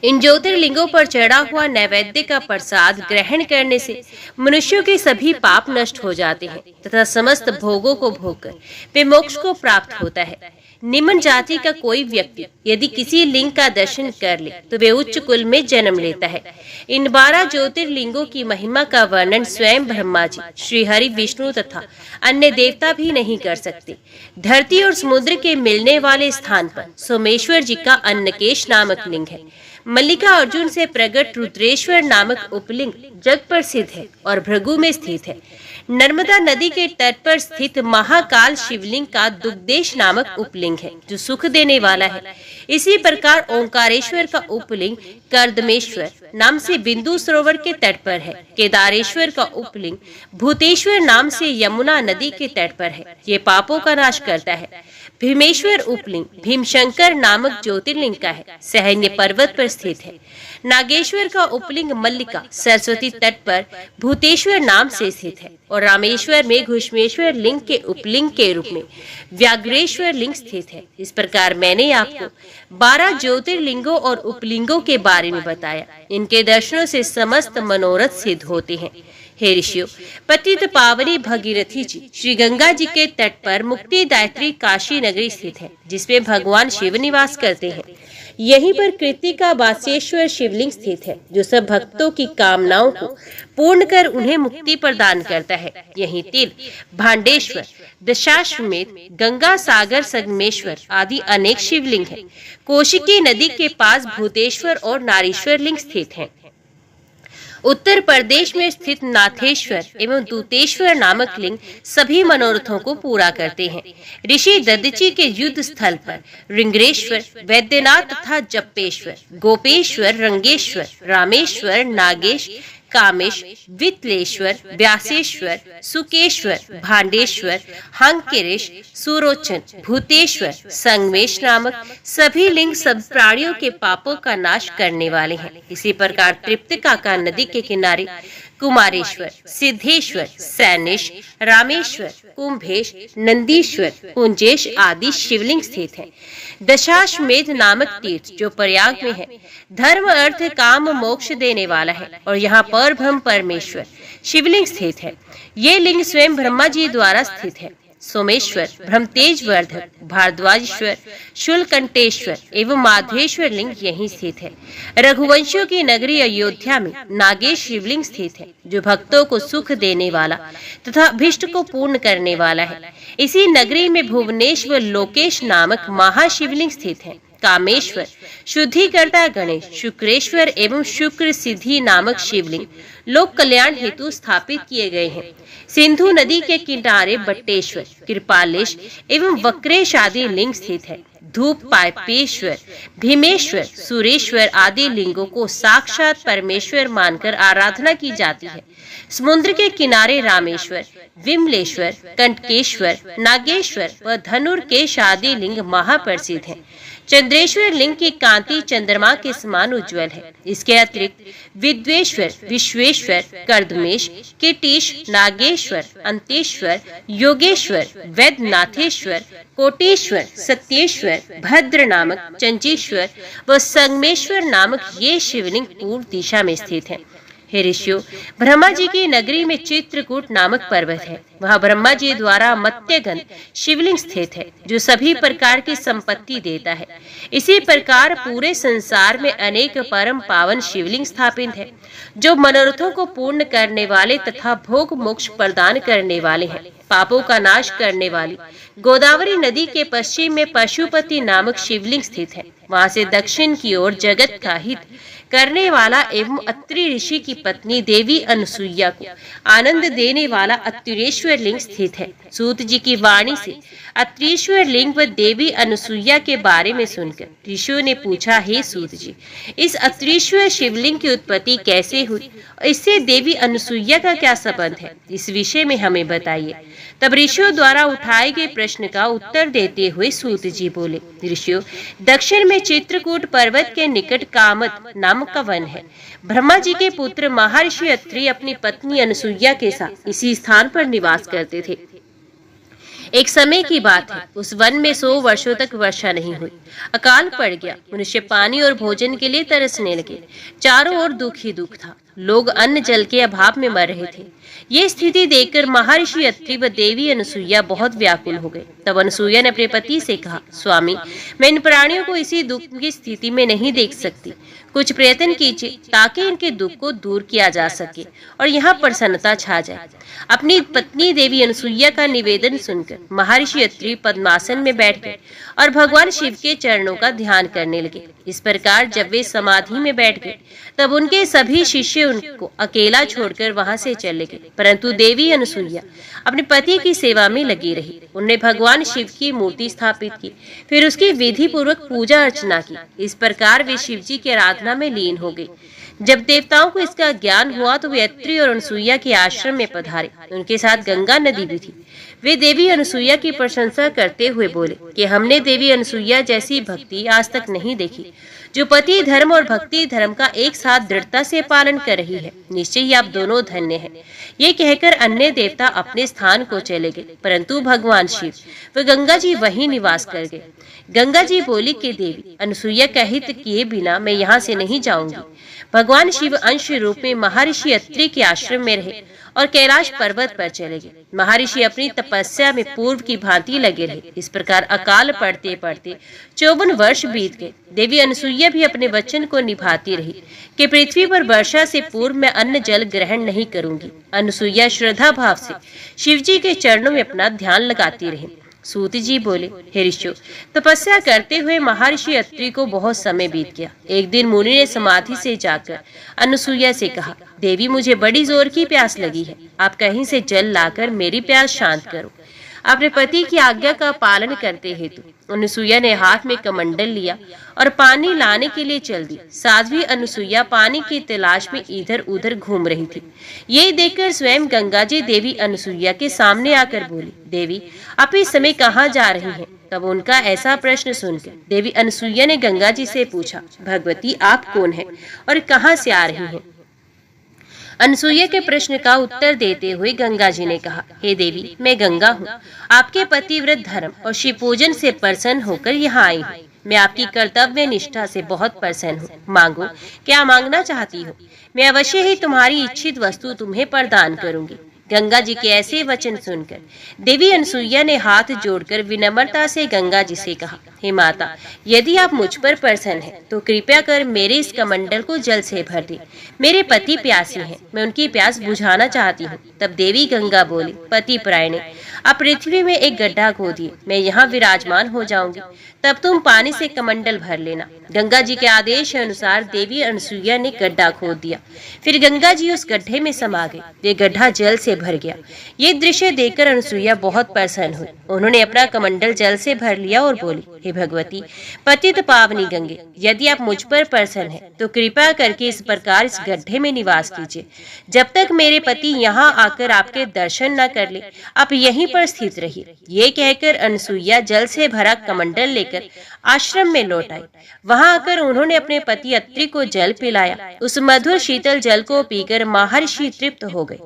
इन ज्योतिर्लिंगों पर चढ़ा हुआ नैवेद्य का प्रसाद ग्रहण करने से मनुष्यों के सभी पाप नष्ट हो जाते हैं तथा समस्त भोगों को भोगकर वे मोक्ष को प्राप्त होता है। निम्न जाति का कोई व्यक्ति यदि किसी लिंग का दर्शन कर ले तो वे उच्च कुल में जन्म लेता है। इन 12 ज्योतिर्लिंगों की महिमा का वर्णन स्वयं ब्रह्मा जी, श्री हरि, विष्णु तथा अन्य देवता भी नहीं कर सकते। धरती और समुद्र के मिलने वाले स्थान पर सोमेश्वर जी का अन्नकेश नामक लिंग है। मल्लिका अर्जुन से प्रकट रुद्रेश्वर नामक उपलिंग जग प्रसिद्ध है और भृगु में स्थित है। नर्मदा नदी के तट पर स्थित महाकाल शिवलिंग का दुग्धेश नामक उपलिंग है जो सुख देने वाला है। इसी प्रकार ओंकारेश्वर का उपलिंग कर्दमेश्वर नाम से बिंदु सरोवर के तट पर है। केदारेश्वर का उपलिंग भूतेश्वर नाम से यमुना नदी के तट पर है। ये पापों का नाश करता है। भीमेश्वर उपलिंग भीमशंकर नामक ज्योतिर्लिंग का है, सहन्य पर्वत पर स्थित है। नागेश्वर का उपलिंग मल्लिका सरस्वती तट पर भूतेश्वर नाम से स्थित है और रामेश्वर में घुष्मेश्वर लिंग के उपलिंग के रूप में व्याघ्रेश्वर लिंग स्थित है। इस प्रकार मैंने आपको 12 ज्योतिर्लिंगों और उपलिंगों के बारे में बताया। इनके दर्शनों से समस्त मनोरथ सिद्ध होते हैं। हे ऋषियों, पतित पावनी भगीरथी जी श्री गंगा जी के तट पर मुक्तिदायत्री काशी नगरी स्थित है, जिसमें भगवान शिव निवास करते हैं। यहीं पर कृतिका बासेश्वर शिवलिंग स्थित है, जो सब भक्तों की कामनाओं को पूर्ण कर उन्हें मुक्ति प्रदान करता है। यहीं तिल, भांडेश्वर, दशाश्वमेध, गंगा सागर, संगमेश्वर आदि अनेक शिवलिंग हैं। कौशिकी नदी के पास भूतेश्वर और नारीश्वर लिंग स्थित हैं। उत्तर प्रदेश में स्थित नाथेश्वर एवं दूतेश्वर नामक लिंग सभी मनोरथों को पूरा करते हैं। ऋषि दधीचि के युद्ध स्थल पर रिंगरेश्वर, वैद्यनाथ तथा जप्पेश्वर, गोपेश्वर, रंगेश्वर, रामेश्वर, नागेश, कामेश, वितलेश्वर, व्यासेश्वर, सुकेश्वर, भांडेश्वर, हंकेरेश, सुरोचन, भूतेश्वर, संगमेश नामक सभी लिंग सब प्राणियों के पापों का नाश करने वाले हैं। इसी प्रकार तृप्तिका नदी के किनारे कुमारेश्वर, सिद्धेश्वर, सैनेश, रामेश्वर, कुंभेश, नंदीश्वर, कुंजेश आदि शिवलिंग स्थित हैं। दशाश्वमेध नामक तीर्थ जो प्रयाग में है, धर्म, अर्थ, काम, मोक्ष देने वाला है और यहाँ पर ब्रह्म परमेश्वर शिवलिंग स्थित है। ये लिंग स्वयं ब्रह्मा जी द्वारा स्थित है। सोमेश्वर, ब्रह्मतेज वर्धक, भारद्वाजेश्वर, शूलकंठेश्वर एवं माधवेश्वर लिंग यहीं स्थित है। रघुवंशियों की नगरी अयोध्या में नागेश शिवलिंग स्थित है, जो भक्तों को सुख देने वाला तथा अभिष्ट को पूर्ण करने वाला है। इसी नगरी में भुवनेश्वर लोकेश नामक महाशिवलिंग स्थित है। कामेश्वर, शुद्धिकर्ता गणेश, शुक्रेश्वर एवं शुक्र सिद्धि नामक शिवलिंग लोक कल्याण हेतु स्थापित किए गए हैं। सिंधु नदी के किनारे बट्टेश्वर, कृपालेश एवं वक्रेश आदि लिंग स्थित है। धूप पाइपेश्वर, भीमेश्वर, सुरेश्वर आदि लिंगों को साक्षात परमेश्वर मानकर आराधना की जाती है। समुद्र के किनारे रामेश्वर, विमलेश्वर, कंटकेश्वर, नागेश्वर व धनुर्केश आदि लिंग महाप्रसिद्ध हैं। चंद्रेश्वर लिंग की कांति चंद्रमा के समान उज्जवल है। इसके अतिरिक्त विद्वेश्वर, विश्वेश्वर, कर्दमेश, कीटीश, नागेश्वर, अंतेश्वर, योगेश्वर, वैद्यनाथेश्वर, कोटेश्वर, सत्येश्वर, भद्र नामक चंचीश्वर व संगमेश्वर नामक ये शिवलिंग पूर्व दिशा में स्थित हैं। हे ऋषियों, ब्रह्मा जी की नगरी में चित्रकूट नामक पर्वत है। वहाँ ब्रह्मा जी द्वारा मत्यगन शिवलिंग स्थित है, जो सभी प्रकार की संपत्ति देता है। इसी प्रकार पूरे संसार में अनेक परम पावन शिवलिंग स्थापित है, जो मनोरथों को पूर्ण करने वाले तथा भोग मोक्ष प्रदान करने वाले हैं। पापों का नाश करने वाली गोदावरी नदी के पश्चिम में पशुपति नामक शिवलिंग स्थित है। वहाँ से दक्षिण की ओर जगत का हित करने वाला एवं अत्रि ऋषि की पत्नी देवी अनुसुईया को आनंद देने वाला अत्रिश्वर लिंग स्थित है। सूत जी की वाणी से अत्रिश्वर लिंग व देवी अनुसुईया के बारे में सुनकर ऋषियों ने पूछा, हे सूत जी, इस अत्रिश्वर शिवलिंग की उत्पत्ति कैसे हुई? इससे देवी अनुसुईया का क्या संबंध है? इस विषय में हमें बताइए। तब ऋषियों द्वारा उठाए गए प्रश्न का उत्तर देते हुए सूत जी बोले, ऋषियों, दक्षिण में चित्रकूट पर्वत के निकट कामत नामक का वन है। ब्रह्मा जी के पुत्र महर्षि अत्रि अपनी पत्नी अनुसुईया के साथ इसी स्थान पर निवास करते थे। एक समय की बात है, उस वन में 100 वर्षों तक वर्षा नहीं हुई। अकाल पड़ गया। मनुष्य पानी और भोजन के लिए तरसने लगे। चारों ओर दुख ही दुख था। लोग अन्न जल के अभाव में मर रहे थे। ये स्थिति देखकर महर्षि अत्रि व देवी अनसुईया बहुत व्याकुल हो गए। तब अनसुईया ने अपने पति से कहा, स्वामी, मैं इन प्राणियों को इसी दुख की स्थिति में नहीं देख सकती। कुछ प्रयत्न कीजिए ताकि इनके दुख को दूर किया जा सके और यहाँ प्रसन्नता छा जाए। अपनी पत्नी देवी अनसुईया का निवेदन सुनकर महर्षि अत्रि पद्मासन में बैठ गए और भगवान शिव के चरणों का ध्यान करने लगे। इस प्रकार जब वे समाधि में बैठ गए तब उनके सभी शिष्य उनको अकेला छोड़कर वहां से चले गए, परंतु देवी अनसुईया अपने पति की सेवा में लगी रही। उन्होंने भगवान शिव की मूर्ति स्थापित की, फिर उसकी विधि पूर्वक पूजा अर्चना की। इस प्रकार वे शिव जी की आराधना में लीन हो गई। जब देवताओं को इसका ज्ञान हुआ तो वे अत्रि और अनसुईया के आश्रम में पधारे। उनके साथ गंगा नदी भी थी। वे देवी अनसुईया की प्रशंसा करते हुए बोले कि हमने देवी अनसुईया जैसी भक्ति आज तक नहीं देखी, जो पति धर्म और भक्ति धर्म का एक साथ दृढ़ता से पालन कर रही है। निश्चय ही आप दोनों धन्य हैं। ये कहकर अन्य देवता अपने स्थान को चले गए, परंतु भगवान शिव व गंगा जी वहीं निवास कर गए। गंगा जी बोली कि देवी अनसुईया का हित किए बिना मैं यहाँ से नहीं जाऊंगी। भगवान शिव अंश रूप में महर्षि अत्रि के आश्रम में रहे और कैलाश पर्वत पर चले गए। महर्षि अपनी तपस्या में पूर्व की भांति लगे रहे। इस प्रकार अकाल पड़ते पड़ते 54 वर्ष बीत गए। देवी अनसुईया भी अपने वचन को निभाती रही कि पृथ्वी पर वर्षा से पूर्व मैं अन्न जल ग्रहण नहीं करूंगी। अनसुईया श्रद्धा भाव से शिव जी के चरणों में अपना ध्यान लगाती रही। सूत जी बोले, हे ऋषियों, तपस्या करते हुए महर्षि अत्रि को बहुत समय बीत गया। एक दिन मुनि ने समाधि से जाकर अनसुईया से कहा, देवी मुझे बड़ी जोर की प्यास लगी है, आप कहीं से जल लाकर मेरी प्यास शांत करो। अपने पति की आज्ञा का पालन करते हेतु अनसुईया ने हाथ में कमंडल लिया और पानी लाने के लिए चल दी। साध्वी अनसुईया पानी की तलाश में इधर उधर घूम रही थी। ये देखकर स्वयं गंगा जी देवी अनसुईया के सामने आकर बोली, देवी आप इस समय कहाँ जा रही हैं? तब उनका ऐसा प्रश्न सुनकर देवी अनसुईया ने गंगा जी से पूछा, भगवती आप कौन है और कहाँ से आ रही हैं? अनसुईया के प्रश्न का उत्तर देते हुए गंगा जी ने कहा, हे देवी मैं गंगा हूँ। आपके पतिव्रत धर्म और शिव पूजन से प्रसन्न होकर यहाँ आई हूँ। मैं आपकी कर्तव्य निष्ठा से बहुत प्रसन्न हूँ। मांगो, क्या मांगना चाहती हो? मैं अवश्य ही तुम्हारी इच्छित वस्तु तुम्हें प्रदान करूंगी। गंगा जी के ऐसे वचन सुनकर देवी अनसुईया ने हाथ जोड़कर विनम्रता से गंगा जी से कहा, हे माता, यदि आप मुझ पर प्रसन्न हैं तो कृपया कर मेरे इस कमंडल को जल से भर दे। मेरे पति प्यासी हैं, मैं उनकी प्यास बुझाना चाहती हूँ। तब देवी गंगा बोली, पति प्रायणे, आप पृथ्वी में एक गड्ढा खोदिए, मैं यहाँ विराजमान हो जाऊंगी, तब तुम पानी से कमंडल भर लेना। गंगा जी के आदेश अनुसार देवी अनसुईया ने गड्ढा खोद दिया। फिर गंगा जी उस गड्ढे में समा गए। ये गड्ढा जल से भर गया। ये दृश्य देखकर अनसुईया बहुत प्रसन्न हुई। उन्होंने अपना कमंडल जल से भर लिया और बोली, हे भगवती पतित पावनी गंगे, यदि आप मुझ पर प्रसन्न हैं तो कृपा करके इस प्रकार इस गड्ढे में निवास कीजिए। जब तक मेरे पति यहाँ आकर आपके दर्शन न कर ले, आप यहीं पर स्थित रहिए। ये कहकर अनसुईया जल से भरा कमंडल लेकर आश्रम में लौट आई। वहां आकर उन्होंने अपने पति अत्रि को जल पिलाया। उस मधुर शीतल जल को पीकर महर्षि तृप्त हो गए।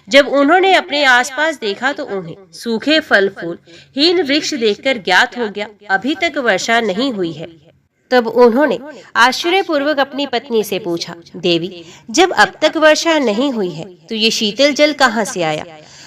जब उन्होंने अपने आसपास देखा तो उन्हें सूखे फल फूल हीन वृक्ष देखकर ज्ञात हो गया अभी तक वर्षा नहीं हुई है। तब उन्होंने आश्चर्यपूर्वक अपनी पत्नी से पूछा, देवी जब अब तक वर्षा नहीं हुई है तो ये शीतल जल कहाँ से आया?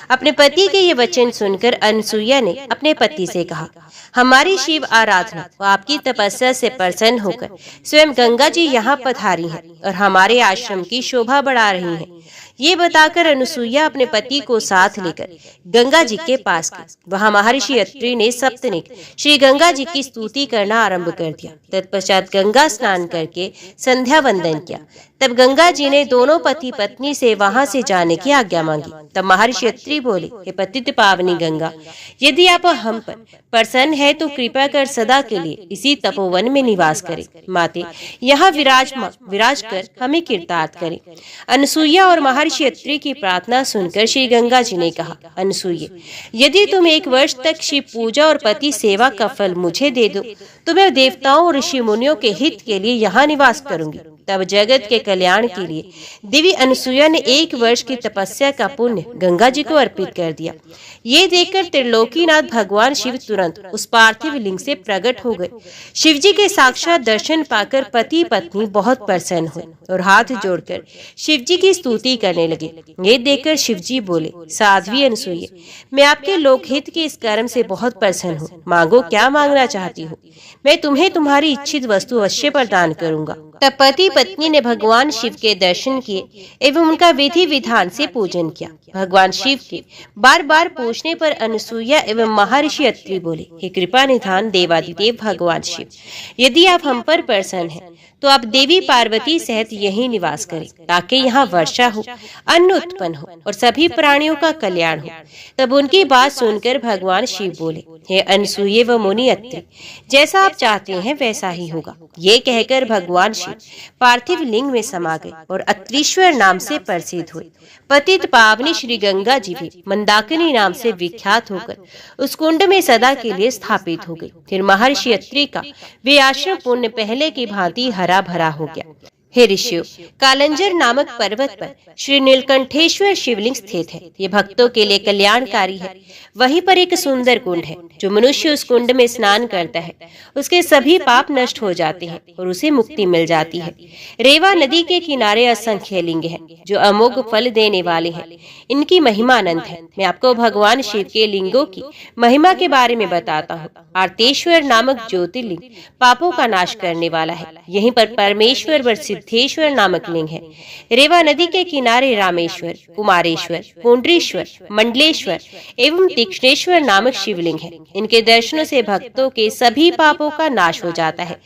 अपने पति के ये वचन सुनकर अनसुईया ने अपने पति से कहा, हमारी शिव आराधना व आपकी तपस्या से प्रसन्न होकर स्वयं गंगा जी यहाँ पधारी हैं और हमारे आश्रम की शोभा बढ़ा रही हैं। ये बताकर अनसुईया अपने पति को साथ लेकर गंगा जी के पास गई। वहां महर्षि अत्रि ने सप्तनिक श्री गंगा जी की स्तुति करना आरंभ कर दिया। तत्पश्चात गंगा स्नान करके संध्या वंदन किया। तब गंगा जी ने दोनों पति पत्नी से वहां से जाने की आज्ञा मांगी। तब महर्षि अत्रि बोले, हे पतित पावनी गंगा, यदि आप हम पर प्रसन्न है तो कृपा कर सदा के लिए इसी तपोवन में निवास करें। माते यहाँ विराज कर हमें कृतार्थ करें। अनसुईया और महर्षि अत्रि की प्रार्थना सुनकर श्री गंगा जी ने कहा, अनसुईये, यदि तुम 1 वर्ष तक शिव पूजा और पति सेवा का फल मुझे दे दो तो मैं देवताओं और ऋषि मुनियों के हित के लिए यहाँ निवास करूंगी। तब जगत के कल्याण के लिए देवी अनसुईया ने 1 वर्ष की तपस्या का पुण्य गंगा जी को अर्पित कर दिया। ये देखकर त्रिलोकीनाथ भगवान शिव तुरंत उस पार्थिव लिंग से प्रकट हो गए। शिव जी के साक्षात दर्शन पाकर पति पत्नी बहुत प्रसन्न हुए और हाथ जोड़कर शिव जी की स्तुति करने लगे। ये देखकर शिव जी बोले, साध्वी अनसुईया, मैं आपके लोकहित के इस कर्म से बहुत प्रसन्न हूँ। मांगो, क्या मांगना चाहती हो? मैं तुम्हें तुम्हारी इच्छित वस्तु अवश्य प्रदान करूंगा। तब पति पत्नी ने भगवान शिव के दर्शन किए एवं उनका विधि विधान से पूजन किया। भगवान शिव के बार बार पूछने पर अनसुईया एवं महर्षि अत्रि बोले, हे कृपा निधान देवादिदेव भगवान शिव, यदि आप हम पर प्रसन्न हैं तो आप देवी पार्वती सहित यहीं निवास करें, ताकि यहाँ वर्षा हो, अन्न उत्पन्न हो और सभी प्राणियों का कल्याण हो। तब उनकी बात सुनकर भगवान शिव बोले, हे अनसुईया व मुनि अत्रि, जैसा आप चाहते हैं वैसा ही होगा। ये कहकर भगवान शिव पार्थिव लिंग में समा गए और अत्रीश्वर नाम से प्रसिद्ध हुए। पतित पावनी श्री गंगा जी भी मंदाकिनी नाम से विख्यात होकर उस कुंड में सदा के लिए स्थापित हो गई। फिर महर्षि अत्रि का वे आश्रम पुण्य पहले की भांति हरा भरा हो गया। हे ऋषियों, कालंजर नामक पर्वत पर श्री नीलकंठेश्वर शिवलिंग स्थित है। ये भक्तों के लिए कल्याणकारी है। वहीं पर एक सुंदर कुंड है। जो मनुष्य उस कुंड में स्नान करता है उसके सभी पाप नष्ट हो जाते हैं और उसे मुक्ति मिल जाती है। रेवा नदी के किनारे असंख्य लिंग हैं जो अमोघ फल देने वाले हैं। इनकी महिमा अनंत है। मैं आपको भगवान शिव के लिंगों की महिमा के बारे में बताता हूँ। आर्तेश्वर नामक ज्योतिर्लिंग पापों का नाश करने वाला है। यहीं पर परमेश्वर व सिद्धेश्वर नामक लिंग है। रेवा नदी के किनारे रामेश्वर, कुमारेश्वर, पुंडरीश्वर, मंडलेश्वर एवं तीक्ष्णेश्वर नामक शिवलिंग है। इनके दर्शनों से भक्तों के सभी पापों का नाश हो जाता है।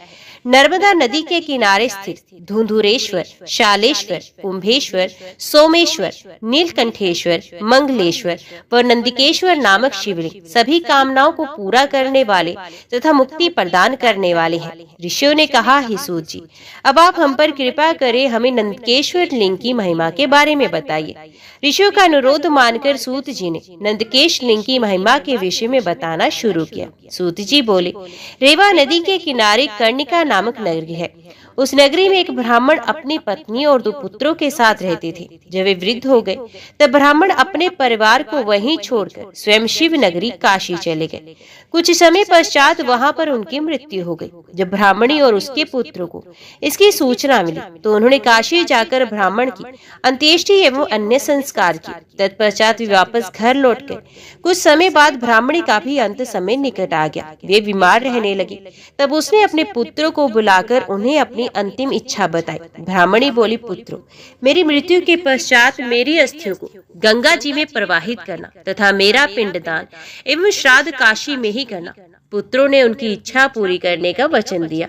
नर्मदा नदी के किनारे स्थित धुंधुरेश्वर, शालेश्वर, कुंभेश्वर, सोमेश्वर, नीलकंठेश्वर, मंगलेश्वर व नंदिकेश्वर नामक शिवलिंग सभी कामनाओं को पूरा करने वाले तथा मुक्ति प्रदान करने वाले हैं। ऋषियों ने कहा, हे सूत जी, अब आप हम पर कृपा करें, हमें नंदकेश्वर लिंग की महिमा के बारे में बताइए। ऋषियों का अनुरोध मानकर सूत जी ने नंदकेश लिंग की महिमा के विषय में बताना शुरू किया। सूत जी बोले, रेवा नदी के किनारे कर्णिका नामक नगरी है। उस नगरी में एक ब्राह्मण अपनी पत्नी और 2 पुत्रों के साथ रहते थे। जब वे वृद्ध हो गए तब ब्राह्मण अपने परिवार को वहीं छोड़कर स्वयं शिव नगरी काशी चले गए। कुछ समय पश्चात वहां पर उनकी मृत्यु हो गई। जब ब्राह्मणी और उसके पुत्रों को इसकी सूचना मिली तो उन्होंने काशी जाकर ब्राह्मण की अंत्येष्टि एवं अन्य संस्कार किए। तत्पश्चात वे वापस घर लौट गए। कुछ समय बाद ब्राह्मणी का भी अंत समय निकट आ गया। वे बीमार रहने लगी। तब उसने अपने पुत्रों को बुलाकर उन्हें अपनी अंतिम इच्छा बताई। ब्राह्मणी बोली, पुत्रों, मेरी मृत्यु के पश्चात मेरी अस्थियों को गंगा जी में प्रवाहित करना तथा मेरा पिंडदान एवं श्राद्ध काशी में ही करना। पुत्रों ने उनकी इच्छा पूरी करने का वचन दिया।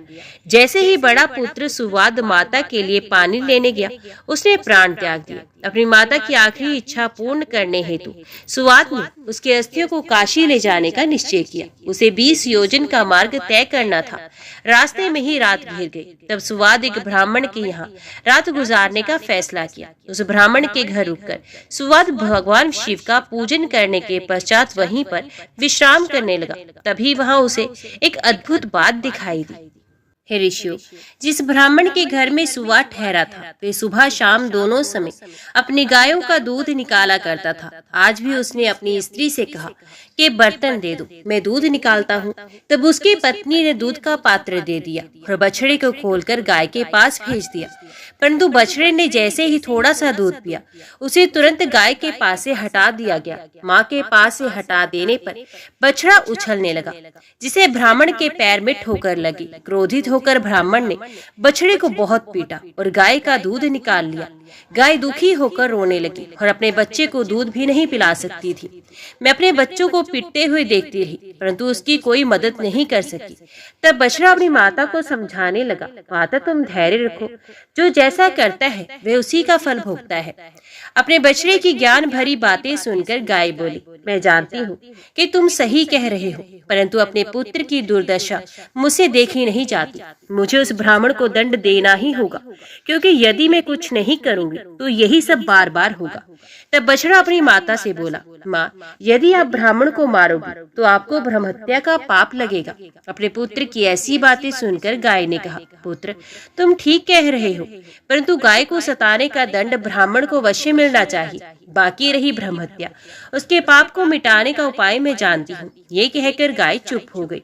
जैसे ही बड़ा पुत्र सुवाद माता के लिए पानी लेने गया, उसने प्राण त्याग दिया। अपनी माता की आखिरी इच्छा पूर्ण करने हेतु सुवाद ने उसके अस्थियों को काशी ले जाने का निश्चय किया। उसे 20 योजन का मार्ग तय करना था। रास्ते में ही रात घिर गई। तब सुवाद एक ब्राह्मण के यहाँ रात गुजारने का फैसला किया। उस ब्राह्मण के घर रुककर सुवाद भगवान शिव का पूजन करने के पश्चात वहीं पर विश्राम करने लगा। तभी वहां उसे एक अद्भुत बात दिखाई दी। हे ऋषियों, जिस ब्राह्मण के घर में सुवाद ठहरा था वे सुबह शाम दोनों समय अपनी गायों का दूध निकाला करता था। आज भी उसने अपनी स्त्री से कहा कि बर्तन दे दो, मैं दूध निकालता हूँ। तब उसकी पत्नी ने दूध का पात्र दे दिया और बछड़े को खोलकर गाय के पास भेज दिया। परंतु बछड़े ने जैसे ही थोड़ा सा दूध पिया, उसे तुरंत गाय के पास से हटा दिया गया। माँ के पास से हटा देने पर बछड़ा उछलने लगा, जिसे ब्राह्मण के पैर में ठोकर लगी। क्रोधित होकर ब्राह्मण ने बछड़े को बहुत पीटा और गाय का दूध निकाल लिया। गाय दुखी होकर रोने लगी और अपने बच्चे को दूध भी नहीं पिला सकती थी। मैं अपने बच्चों को पीटते हुए देखती रही, परंतु उसकी कोई मदद नहीं कर सकी। तब बछड़ा अपनी माता को समझाने लगा, माता तुम धैर्य रखो, जो जैसा करता है वह उसी का फल भोगता है। अपने बछड़े की ज्ञान भरी बातें सुनकर गाय बोली, मैं जानती हूँ कि तुम सही कह रहे हो, परंतु अपने पुत्र की दुर्दशा मुझसे देखी नहीं जाती। मुझे उस ब्राह्मण को दंड देना ही होगा, क्योंकि यदि मैं कुछ नहीं करूंगी तो यही सब बार बार होगा। तब बछड़ा अपनी माता से बोला, माँ, यदि आप ब्राह्मण को मारोगी तो आपको ब्रह्महत्या का पाप लगेगा। अपने पुत्र की ऐसी बातें सुनकर गाय ने कहा, पुत्र, तुम ठीक कह रहे हो, परंतु गाय को सताने का दंड ब्राह्मण को अवश्य मिलना चाहिए। बाकी रही ब्रह्महत्या, उसके पाप को मिटाने का उपाय मैं जानती हूँ। ये कहकर गाय चुप हो गई।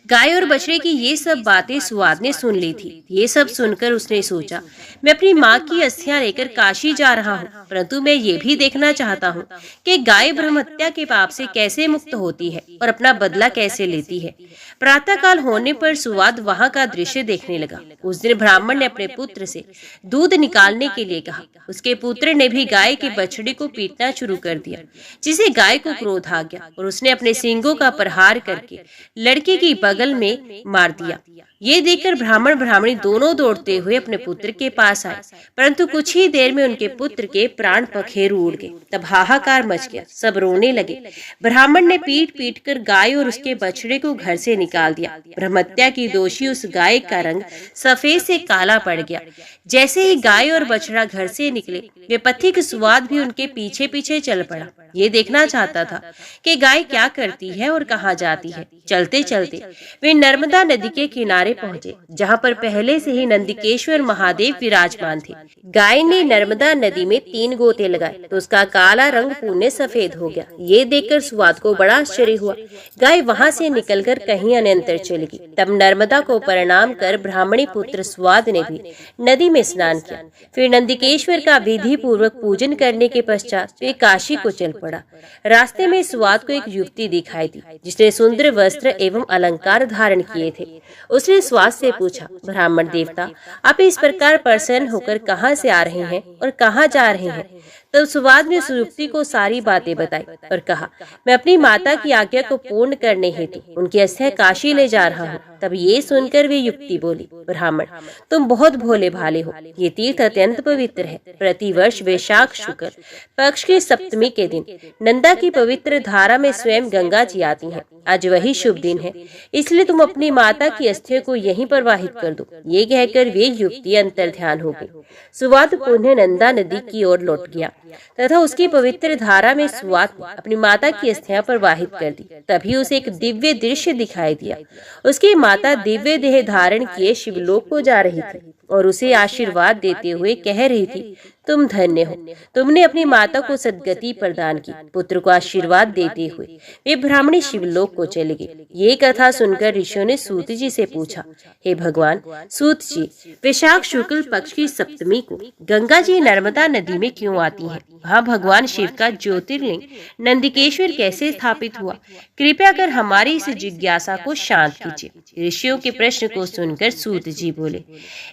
गाय और बछड़े की ये सब बातें सुवाद ने सुन ली थी। ये सब सुनकर उसने सोचा, मैं अपनी माँ की अस्थियां लेकर काशी जा रहा हूँ, परंतु मैं ये भी देखना चाहता हूँ कि गाय ब्रह्महत्या के पाप से कैसे मुक्त होती है और अपना बदला कैसे लेती है। प्रातः काल होने पर सुवाद वहाँ का दृश्य देखने लगा। उस दिन ब्राह्मण ने अपने पुत्र से दूध निकालने के लिए कहा। उसके पुत्र ने भी गाय के बछड़े को पीटना शुरू कर दिया, जिसे गाय को क्रोध आ गया और उसने अपने सींगों का प्रहार करके लड़के की बगल में मार दिया। ये देखकर ब्राह्मण ब्राह्मणी दोनों दौड़ते हुए अपने पुत्र के पास आए, परंतु कुछ ही देर में उनके पुत्र के प्राण पखेरु उड़ गए। तब हाहाकार मच गया, सब रोने लगे। ब्राह्मण ने पीट पीट कर गाय और उसके बछड़े को घर से निकाल दिया। ब्रह्महत्या की दोषी उस गाय का रंग सफेद से काला पड़ गया। जैसे ही गाय और बछड़ा घर से निकले, वे पथिक सुवाद भी उनके पीछे पीछे चल पड़ा। ये देखना चाहता था कि गाय क्या करती है और कहाँ जाती है। चलते चलते वे नर्मदा नदी के किनारे पहुंचे, जहाँ पर पहले से ही नंदिकेश्वर महादेव विराजमान थे। गाय ने नर्मदा नदी में 3 गोते लगाए तो उसका काला रंग पुण्य सफेद हो गया। ये देखकर सुवाद को बड़ा आश्चर्य हुआ। गाय वहाँ से निकलकर कहीं अन्यंतर चली गई। तब नर्मदा को प्रणाम कर ब्राह्मणी पुत्र सुवाद ने भी नदी में स्नान किया। फिर नंदिकेश्वर का विधि पूर्वक पूजन करने के पश्चात वे काशी को चल पड़ा। रास्ते में सुवाद को एक युवती दिखाई दी, जिसने सुंदर वस्त्र एवं अलंकार धारण किए थे। उसने सुवाद से पूछा, ब्राह्मण देवता, आप इस प्रकार प्रसन्न होकर कहाँ से आ रहे हैं और कहाँ जा रहे हैं? तब सुवाद ने उस युवती को सारी बातें बताई और कहा, मैं अपनी माता की आज्ञा को पूर्ण करने हेतु उनकी अस्थियां काशी ले जा रहा हूँ। तब ये सुनकर वे युवती बोली, ब्राह्मण, तुम बहुत भोले भाले हो। ये तीर्थ अत्यंत पवित्र है। प्रतिवर्ष वैशाख शुक्ल पक्ष की सप्तमी के दिन नंदा की पवित्र धारा में स्वयं गंगा जी आती हैं। आज वही शुभ दिन है, इसलिए तुम अपनी माता की अस्थियों को यहीं प्रवाहित कर दो। ये कहकर वे युवती अंतर ध्यान हो गई। सुवाद पुनः नंदा नदी की ओर लौट गया तथा उसकी पवित्र धारा में सुवाद ने अपनी माता की अस्थियां प्रवाहित कर दी। तभी उसे एक दिव्य दृश्य दिखाई दिया। उसकी माता दिव्य देह धारण किए शिवलोक को जा रही थी और उसे आशीर्वाद देते हुए कह रही थी, तुम धन्य हो, तुमने अपनी माता को सद्गति प्रदान की। पुत्र को आशीर्वाद देते हुए वे ब्राह्मणी शिवलोक को चले गए। ये कथा सुनकर ऋषियों ने सूत जी से पूछा, हे भगवान सूत जी, वैशाख शुक्ल पक्ष की सप्तमी को गंगा जी नर्मदा नदी में क्यों आती हैं? वहाँ भगवान शिव का ज्योतिर्लिंग नंदिकेश्वर कैसे स्थापित हुआ? कृपया कर हमारी इस जिज्ञासा को शांत कीजिए। ऋषियों के प्रश्न को सुनकर सूत जी बोले,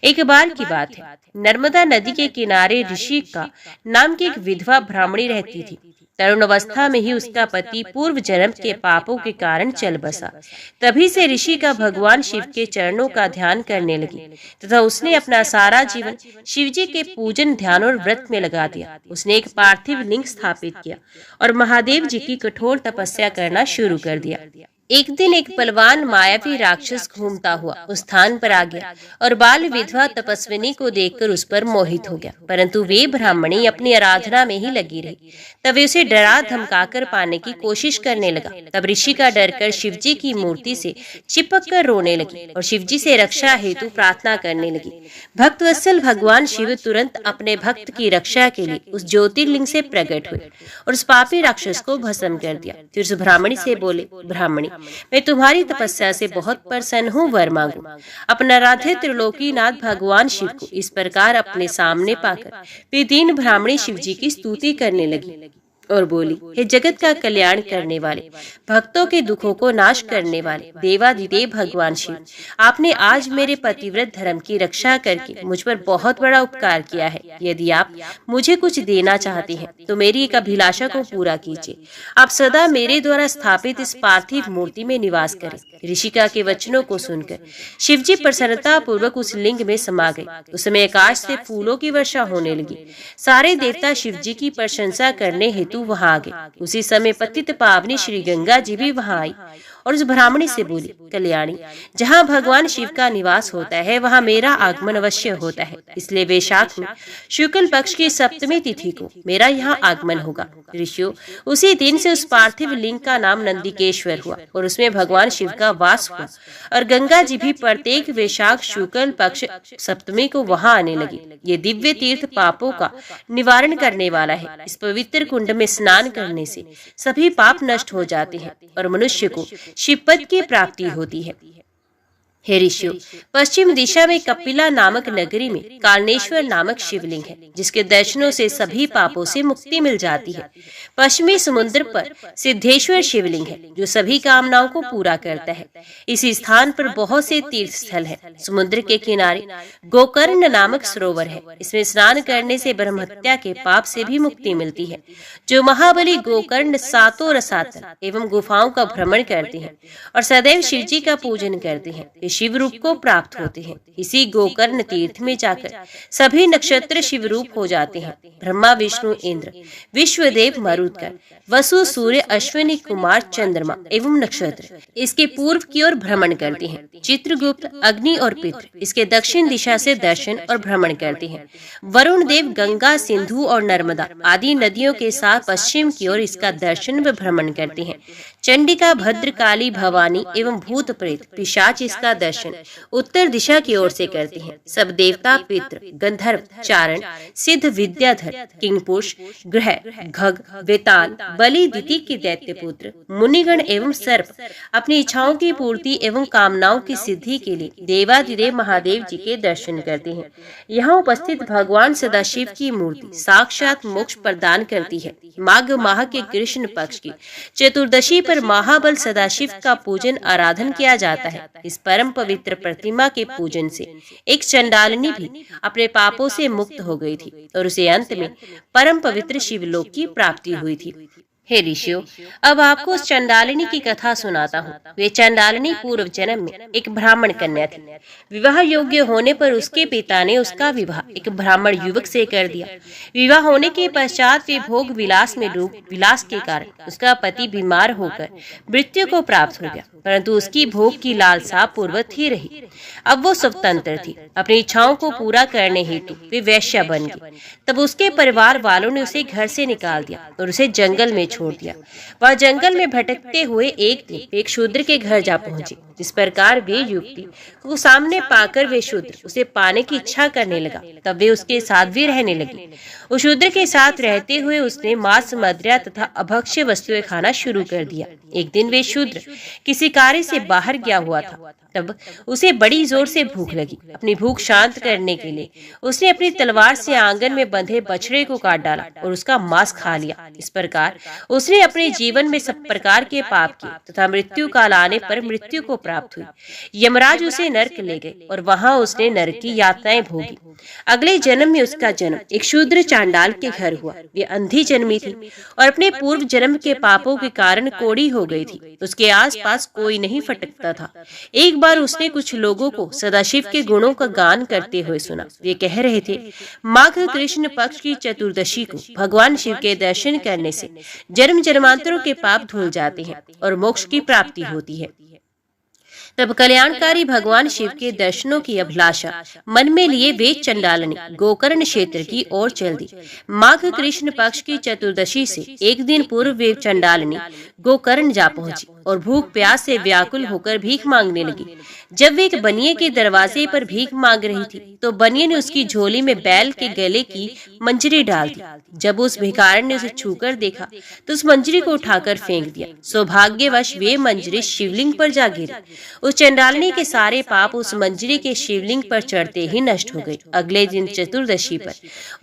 एक बार की बात है, नर्मदा नदी के किनारे ऋषि का नाम की एक विधवा ब्राह्मणी रहती थी। तरुण अवस्था में ही उसका पति पूर्व जन्म के पापों के कारण चल बसा। तभी से ऋषि का भगवान शिव के चरणों का ध्यान करने लगी तथा उसने अपना सारा जीवन शिव जी के पूजन, ध्यान और व्रत में लगा दिया। उसने एक पार्थिव लिंग स्थापित किया और महादेव जी की कठोर तपस्या करना शुरू कर दिया। एक दिन एक बलवान मायावी राक्षस घूमता हुआ उस स्थान पर आ गया और बाल विधवा तपस्विनी को देखकर उस पर मोहित हो गया, परंतु वे ब्राह्मणी अपनी आराधना में ही लगी रही। तब वे उसे डरा धमकाकर पाने की कोशिश करने लगा। तब ऋषि का डरकर शिवजी की मूर्ति से चिपक कर रोने लगी और शिवजी से रक्षा हेतु प्रार्थना करने लगी। भक्तवत्सल भगवान शिव तुरंत अपने भक्त की रक्षा के लिए उस ज्योतिर्लिंग से प्रकट हुए और उस पापी राक्षस को भस्म कर दिया। फिर उस ब्राह्मणी से बोले, ब्राह्मणी, मैं तुम्हारी तपस्या से बहुत प्रसन्न हूँ, वर मांगो। अपना राधे त्रिलोकीनाथ भगवान शिव को इस प्रकार अपने सामने पाकर वे दीन ब्राह्मणी शिव जी की स्तुति करने लगी और बोली, हे जगत का कल्याण करने वाले, भक्तों के दुखों को नाश करने वाले देवाधिदेव भगवान शिव, आपने आज मेरे पतिव्रत धर्म की रक्षा करके मुझ पर बहुत बड़ा उपकार किया है। यदि आप मुझे कुछ देना चाहते हैं तो मेरी एक अभिलाषा को पूरा कीजिए। आप सदा मेरे द्वारा स्थापित इस पार्थिव मूर्ति में निवास करें। ऋषिका के वचनों को सुनकर शिवजी प्रसन्नता पूर्वक उस लिंग में समा गए। उस समय आकाश से फूलों की वर्षा होने लगी। सारे देवता शिवजी की प्रशंसा करने हेतु हेतु वहां आ गए। उसी समय पतित पावनी श्री गंगा जी भी वहां आई और उस ब्राह्मणी से बोली, कल्याणी, जहाँ भगवान शिव का निवास होता है वहाँ मेरा आगमन अवश्य होता है, इसलिए वैशाख में शुक्ल पक्ष की सप्तमी तिथि को मेरा यहाँ आगमन होगा। ऋषियों, उसी दिन से उस पार्थिव लिंग का नाम नंदिकेश्वर हुआ और उसमें भगवान शिव का वास हुआ और गंगा जी भी प्रत्येक वैशाख शुक्ल पक्ष सप्तमी को वहां आने लगी। ये दिव्य तीर्थ पापों का निवारण करने वाला है। इस पवित्र कुंड में स्नान करने से सभी पाप नष्ट हो जाते हैं और मनुष्य को शिवपद की प्राप्ति होती है। हे ऋषियों, पश्चिम दिशा में कपिला नामक नगरी में कारणेश्वर नामक शिवलिंग है, जिसके दर्शनों से सभी पापों से मुक्ति मिल जाती है। पश्चिमी समुद्र पर सिद्धेश्वर शिवलिंग है, जो सभी कामनाओं को पूरा करता है। इसी स्थान पर बहुत से तीर्थ स्थल है। समुद्र के किनारे गोकर्ण नामक सरोवर है। इसमें स्नान करने से ब्रह्महत्या के पाप से भी मुक्ति मिलती है। जो महाबली गोकर्ण सातों रसातल एवं गुफाओं का भ्रमण करते हैं और सदैव शिव जी का पूजन करते हैं, शिव रूप को प्राप्त होते हैं। इसी गोकर्ण तीर्थ में जाकर सभी नक्षत्र शिव रूप हो जाते हैं। ब्रह्मा, विष्णु, इंद्र, विश्वदेव, मरुदगण, वसु, सूर्य, अश्विनी कुमार, चंद्रमा एवं नक्षत्र इसके पूर्व की ओर भ्रमण करते हैं। चित्रगुप्त, अग्नि और पितृ इसके दक्षिण दिशा से दर्शन और भ्रमण करते हैं। वरुण देव गंगा, सिंधु और नर्मदा आदि नदियों के साथ पश्चिम की ओर इसका दर्शन व भ्रमण करते हैं। चंडिका, भद्रकाली, भवानी एवं भूत प्रेत पिशाच इसका दर्शन उत्तर दिशा की ओर से करते हैं। सब देवता, पितृ, गंधर्व, चारण, सिद्ध, विद्याधर, किंगपुरुष, ग्रह, घग, वेताल, बलि, दिति के दैत्य पुत्र, मुनिगण एवं सर्प अपनी इच्छाओं की पूर्ति एवं कामनाओं की सिद्धि के लिए देवाधिदेव महादेव जी के दर्शन करते हैं। यहाँ उपस्थित भगवान सदाशिव की मूर्ति साक्षात मोक्ष प्रदान करती है। माघ माह के कृष्ण पक्ष की चतुर्दशी पर महाबल सदाशिव का पूजन आराधन किया जाता है। इस परम पवित्र प्रतिमा के पूजन से एक चंडालिनी भी अपने पापों से मुक्त हो गई थी और उसे अंत में परम पवित्र शिवलोक की प्राप्ति हुई थी। हे ऋषियों, अब आपको उस चंडालिनी की कथा सुनाता हूँ। वे चंडालिनी पूर्व जन्म में एक ब्राह्मण कन्या थी। विवाह योग्य होने पर उसके पिता ने उसका विवाह एक ब्राह्मण युवक से कर दिया। विवाह होने के पश्चात वे भोग विलास में डूब विलास के कारण उसका पति बीमार होकर मृत्यु को प्राप्त हो गया, परंतु उसकी भोग की लालसा पूर्ववत ही रही। अब वो स्वतंत्र थी। अपनी इच्छाओं को पूरा करने हेतु वे वैश्या बन गई। तब उसके परिवार वालों ने उसे घर से निकाल दिया और उसे जंगल में छोड़ दिया। वह जंगल में भटकते हुए एक दिन एक शूद्र के घर जा पहुंची। जिस प्रकार वे युवती को सामने पाकर वे शूद्र उसे पाने की इच्छा करने लगा, तब वे उसके साथ भी रहने लगी। उस शूद्र के साथ रहते हुए उसने मांस, मदिरा तथा अभक्ष्य वस्तुएं खाना शुरू कर दिया। एक दिन वे शूद्र किसी कार्य से बाहर गया हुआ था। तब उसे बड़ी जोर से भूख लगी। अपनी भूख शांत करने के लिए उसने अपनी तलवार से आंगन में बंधे बछड़े को काट डाला और उसका मांस खा लिया। इस प्रकार उसने अपने जीवन में सब प्रकार के पाप किए तथा मृत्यु काल आने पर मृत्यु को प्राप्त हुई। यमराज उसे नरक ले गए और वहां उसने नरक की यातनाएं भोगी। अगले जन्म में उसका जन्म एक शूद्र चांडाल के घर हुआ। वे अंधी जन्मी थी और अपने पूर्व जन्म के पापों के कारण कोढ़ी हो गई थी। उसके आसपास कोई नहीं फटकता था। एक बार उसने कुछ लोगों को सदाशिव के गुणों का गान करते हुए सुना। वे कह रहे थे, माघ कृष्ण पक्ष की चतुर्दशी को भगवान शिव के दर्शन करने से जन्म जन्मांतरों के पाप धुल जाते हैं और मोक्ष की प्राप्ति होती है। तब कल्याणकारी भगवान शिव के दर्शनों की अभिलाषा मन में लिए वे चंडालिनी गोकर्ण क्षेत्र की ओर चल दी। माघ कृष्ण पक्ष की चतुर्दशी से एक दिन पूर्व वे चंडालिनी गोकर्ण जा पहुंची और भूख प्यास से व्याकुल होकर भीख मांगने लगी। जब वे एक बनिए के दरवाजे पर भीख मांग रही थी तो बनिए ने उसकी झोली में बैल के गले की मंजरी डाल दी। जब उस भिखारन ने उसे छूकर देखा तो उस मंजरी को उठाकर फेंक दिया। सौभाग्यवश वे मंजरी शिवलिंग पर जा गिरी। उस चंडालिनी के सारे पाप उस मंजरी के शिवलिंग पर चढ़ते ही नष्ट हो गए। अगले दिन चतुर्दशी पर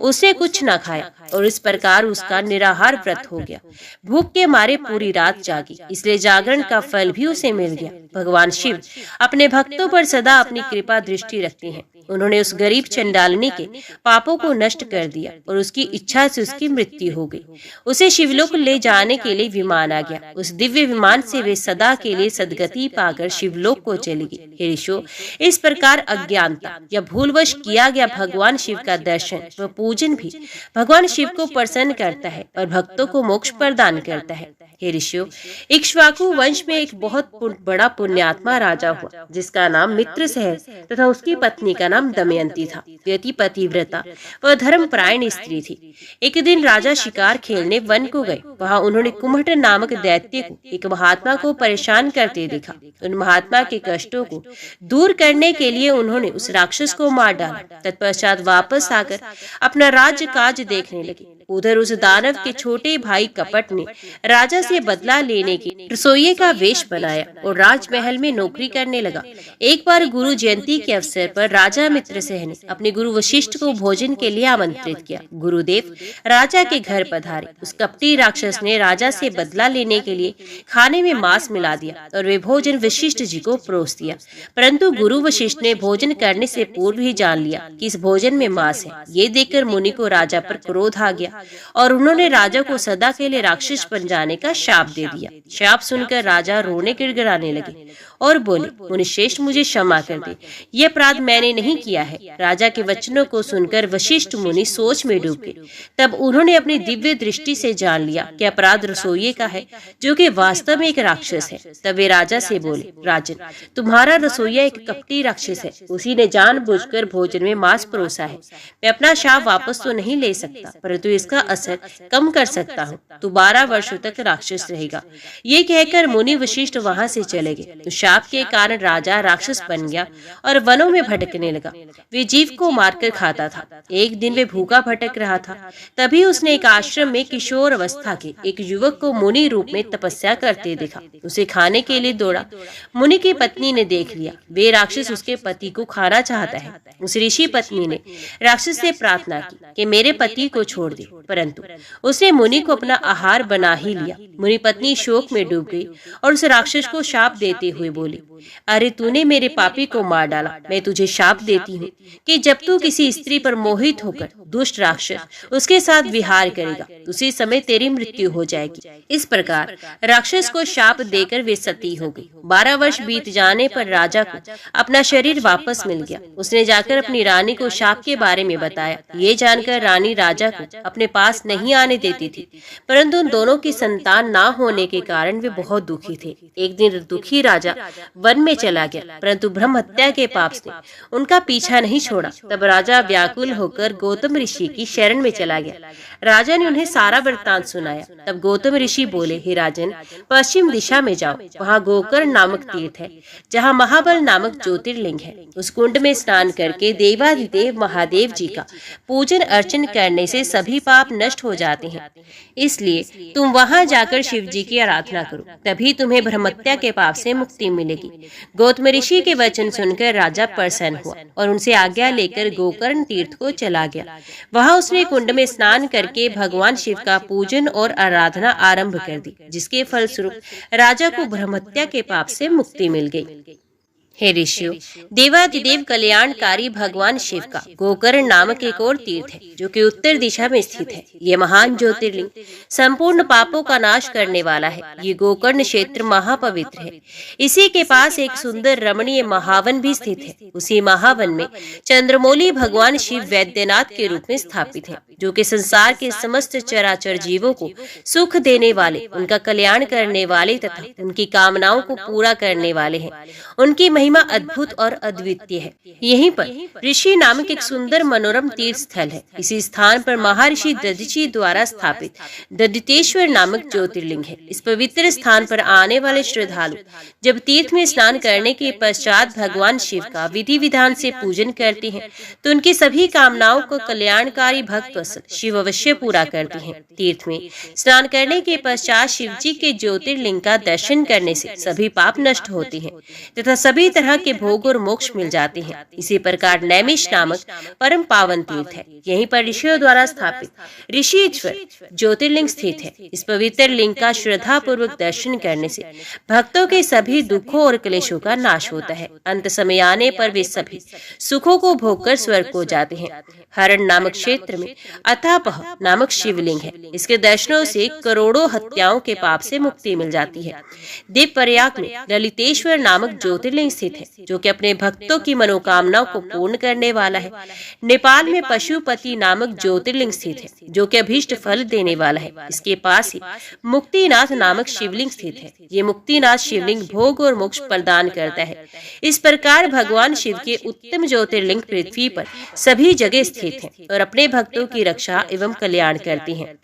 उसने कुछ न खाया और इस प्रकार उसका निराहार व्रत हो गया। भूख के मारे पूरी रात जागी, इसलिए जागरण का फल भी उसे मिल गया। भगवान शिव अपने भक्तों पर सदा अपनी कृपा दृष्टि रखते हैं। उन्होंने उस गरीब चंडालिनी के पापों को नष्ट कर दिया और उसकी इच्छा से उसकी मृत्यु हो गई। उसे शिवलोक ले जाने के लिए विमान आ गया। उस दिव्य विमान से वे सदा के लिए सदगति पाकर शिवलोक को चली गई। हे ऋषियों, इस प्रकार अज्ञानता या भूलवश किया गया भगवान शिव का दर्शन व पूजन भी भगवान शिव को प्रसन्न करता है और भक्तों को मोक्ष प्रदान करता है। हे ऋषियों, इक्ष्वाकु वंश में एक बहुत बड़ा पुण्यात्मा राजा हुआ जिसका नाम मित्रसेन तथा उसकी पत्नी का नाम दमयंती था। वे अति पतिव्रता व धर्मपरायण स्त्री थी। एक दिन राजा शिकार खेलने वन को गए। वहां उन्होंने कुम्हटन नामक दैत्य को एक महात्मा को परेशान करते देखा। उन महात्मा के कष्टों को दूर करने के लिए उन्होंने उस राक्षस को मार डाला। तत्पश्चात वापस आकर अपना राज्य काज देखने लगे। उधर उस दानव के छोटे भाई कपट ने राजा से बदला लेने की रसोइये का वेश बनाया और राजमहल में नौकरी करने लगा। एक बार गुरु जयंती के अवसर पर राजा मित्रसेन ने अपने गुरु वशिष्ठ को भोजन के लिए आमंत्रित किया। गुरुदेव राजा के घर पधारे। उस कपटी राक्षस ने राजा से बदला लेने के लिए खाने में मांस मिला दिया और वे भोजन वशिष्ठ जी को परोस दिया। परंतु गुरु वशिष्ठ ने भोजन करने से पूर्व ही जान लिया कि इस भोजन में मांस है। ये देखकर मुनि को राजा पर क्रोध आ गया और उन्होंने राजा को सदा के लिए राक्षस बन जाने का शाप दे दिया। शाप सुनकर राजा रोने गिड़गिड़ाने लगे और बोले, मुनिश्रेष्ठ मुझे क्षमा कर दे, ये अपराध मैंने नहीं किया है। राजा के वचनों को सुनकर वशिष्ठ मुनि सोच में डूब गए। तब उन्होंने अपनी दिव्य दृष्टि से जान लिया कि अपराध रसोइये का है जो कि वास्तव में एक राक्षस है। तब वे राजा से बोले, राजन, तुम्हारा रसोइया एक कपटी राक्षस है। उसी ने जानबूझकर भोजन में मांस परोसा है। मैं अपना शाप वापस तो नहीं ले सकता, परंतु इसका असर कम कर सकता हूँ। तू 12 वर्षों तक राक्षस रहेगा। ये कहकर मुनि वशिष्ठ वहां से चले गए। तो शाप के कारण राजा राक्षस बन गया और वनों में भटकने लगा। वे जीव को मारकर खाता था। एक दिन वे भूखा भटक रहा था। तभी उसने एक आश्रम में किशोर अवस्था के एक युवक को मुनि रूप में तपस्या करते देखा। उसे खाने के लिए दौड़ा। मुनि की पत्नी ने देख लिया वे राक्षस उसके पति को खाना चाहता है। उस ऋषि पत्नी ने राक्षस से प्रार्थना की कि मेरे पति को छोड़ दे, परंतु उसने मुनि को अपना आहार बना ही लिया। मुनि पत्नी शोक में डूब गई और उस राक्षस को शाप देते हुए बोली, अरे तूने मेरे पापी को मार डाला। मैं तुझे शाप देती हूँ कि जब तू किसी स्त्री पर मोहित होकर दुष्ट राक्षस उसके साथ विहार करेगा, उसी समय तेरी मृत्यु हो जाएगी। इस प्रकार राक्षस को शाप देकर वे सती हो गई। 12 वर्ष बीत जाने पर राजा को अपना शरीर वापस मिल गया। उसने जाकर अपनी रानी को शाप के बारे में बताया। ये जानकर रानी राजा को अपने पास नहीं आने देती थी, परंतु उन दोनों की संतान ना होने के कारण वे बहुत दुखी थे। एक दिन दुखी राजा वन में चला गया, परंतु ब्रह्म हत्या के पाप से उनका पीछा नहीं छोड़ा। तब राजा व्याकुल होकर गौतम ऋषि की शरण में चला गया। राजा ने उन्हें सारा वृत्तांत सुनाया। तब गौतम ऋषि बोले, हे राजन, पश्चिम दिशा में जाओ। वहाँ गोकर्ण नामक तीर्थ है जहाँ महाबल नामक ज्योतिर्लिंग है। उस कुंड में स्नान करके देवाधिदेव महादेव जी का पूजन अर्चन करने से सभी पाप नष्ट हो जाते हैं। इसलिए तुम वहां जाकर शिव जी की आराधना करो, तभी तुम्हें ब्रह्महत्या के पाप से मुक्ति मिलेगी। गौतम ऋषि के वचन सुनकर राजा प्रसन्न हुआ और उनसे आज्ञा लेकर गोकर्ण तीर्थ को चला गया। वहां उसने कुंड में स्नान करके भगवान शिव का पूजन और आराधना आरंभ कर दी, जिसके फलस्वरूप राजा को ब्रह्महत्या के पाप से मुक्ति मिल गई। हे ऋषियों, देवाधिदेव कल्याणकारी भगवान शिव का गोकर्ण नामक एक और तीर्थ है जो कि उत्तर दिशा में स्थित है। ये महान ज्योतिर्लिंग संपूर्ण पापों का नाश करने वाला है। ये गोकर्ण क्षेत्र महापवित्र है। इसी के पास एक सुंदर रमणीय महावन भी स्थित है। उसी महावन में चंद्रमौली भगवान शिव वैद्यनाथ के रूप में स्थापित है, जो कि संसार के समस्त चराचर जीवों को सुख देने वाले, उनका कल्याण करने वाले तथा उनकी कामनाओं को पूरा करने वाले हैं। उनकी महिमा अद्भुत और अद्वितीय है। यहीं पर ऋषि नामक एक सुंदर मनोरम तीर्थ स्थल है। इसी स्थान पर महर्षि दधीचि द्वारा स्थापित दधितेश्वर नामक ज्योतिर्लिंग है। इस पवित्र स्थान पर आने वाले श्रद्धालु जब तीर्थ में स्नान करने के पश्चात भगवान शिव का विधि विधान से पूजन करते हैं तो उनकी सभी कामनाओं को कल्याणकारी भक्त वत्सल शिव अवश्य पूरा करते हैं। तीर्थ में स्नान करने के पश्चात शिव जी के ज्योतिर्लिंग का दर्शन करने से सभी पाप नष्ट होते हैं तथा सभी तरह के भोग और मोक्ष मिल जाते हैं। इसी प्रकार नैमिष नामक परम पावन तीर्थ है। यहीं पर ऋषियों द्वारा स्थापित ऋषिश्वर ज्योतिर्लिंग स्थित है। इस पवित्र लिंग का श्रद्धा पूर्वक दर्शन करने से भक्तों के सभी दुखों और क्लेशों का नाश होता है। अंत समय आने पर वे सभी सुखों को भोगकर स्वर्ग को जाते हैं। हरण नामक क्षेत्र में अथापह नामक शिवलिंग है। इसके दर्शनों से करोड़ों हत्याओं के पाप से मुक्ति मिल जाती है। देवप्रयाग में ललितेश्वर नामक ज्योतिर्लिंग स्थित है, जो कि अपने भक्तों की मनोकामनाओं को पूर्ण करने वाला है। नेपाल में पशुपति नामक ज्योतिर्लिंग स्थित है, जो कि अभीष्ट फल देने वाला है। इसके पास ही मुक्तिनाथ नामक शिवलिंग स्थित है। ये मुक्तिनाथ शिवलिंग भोग और मोक्ष प्रदान करता है। इस प्रकार भगवान शिव के उत्तम ज्योतिर्लिंग पृथ्वी पर सभी जगह स्थित हैं और अपने भक्तों की रक्षा एवं कल्याण करती हैं।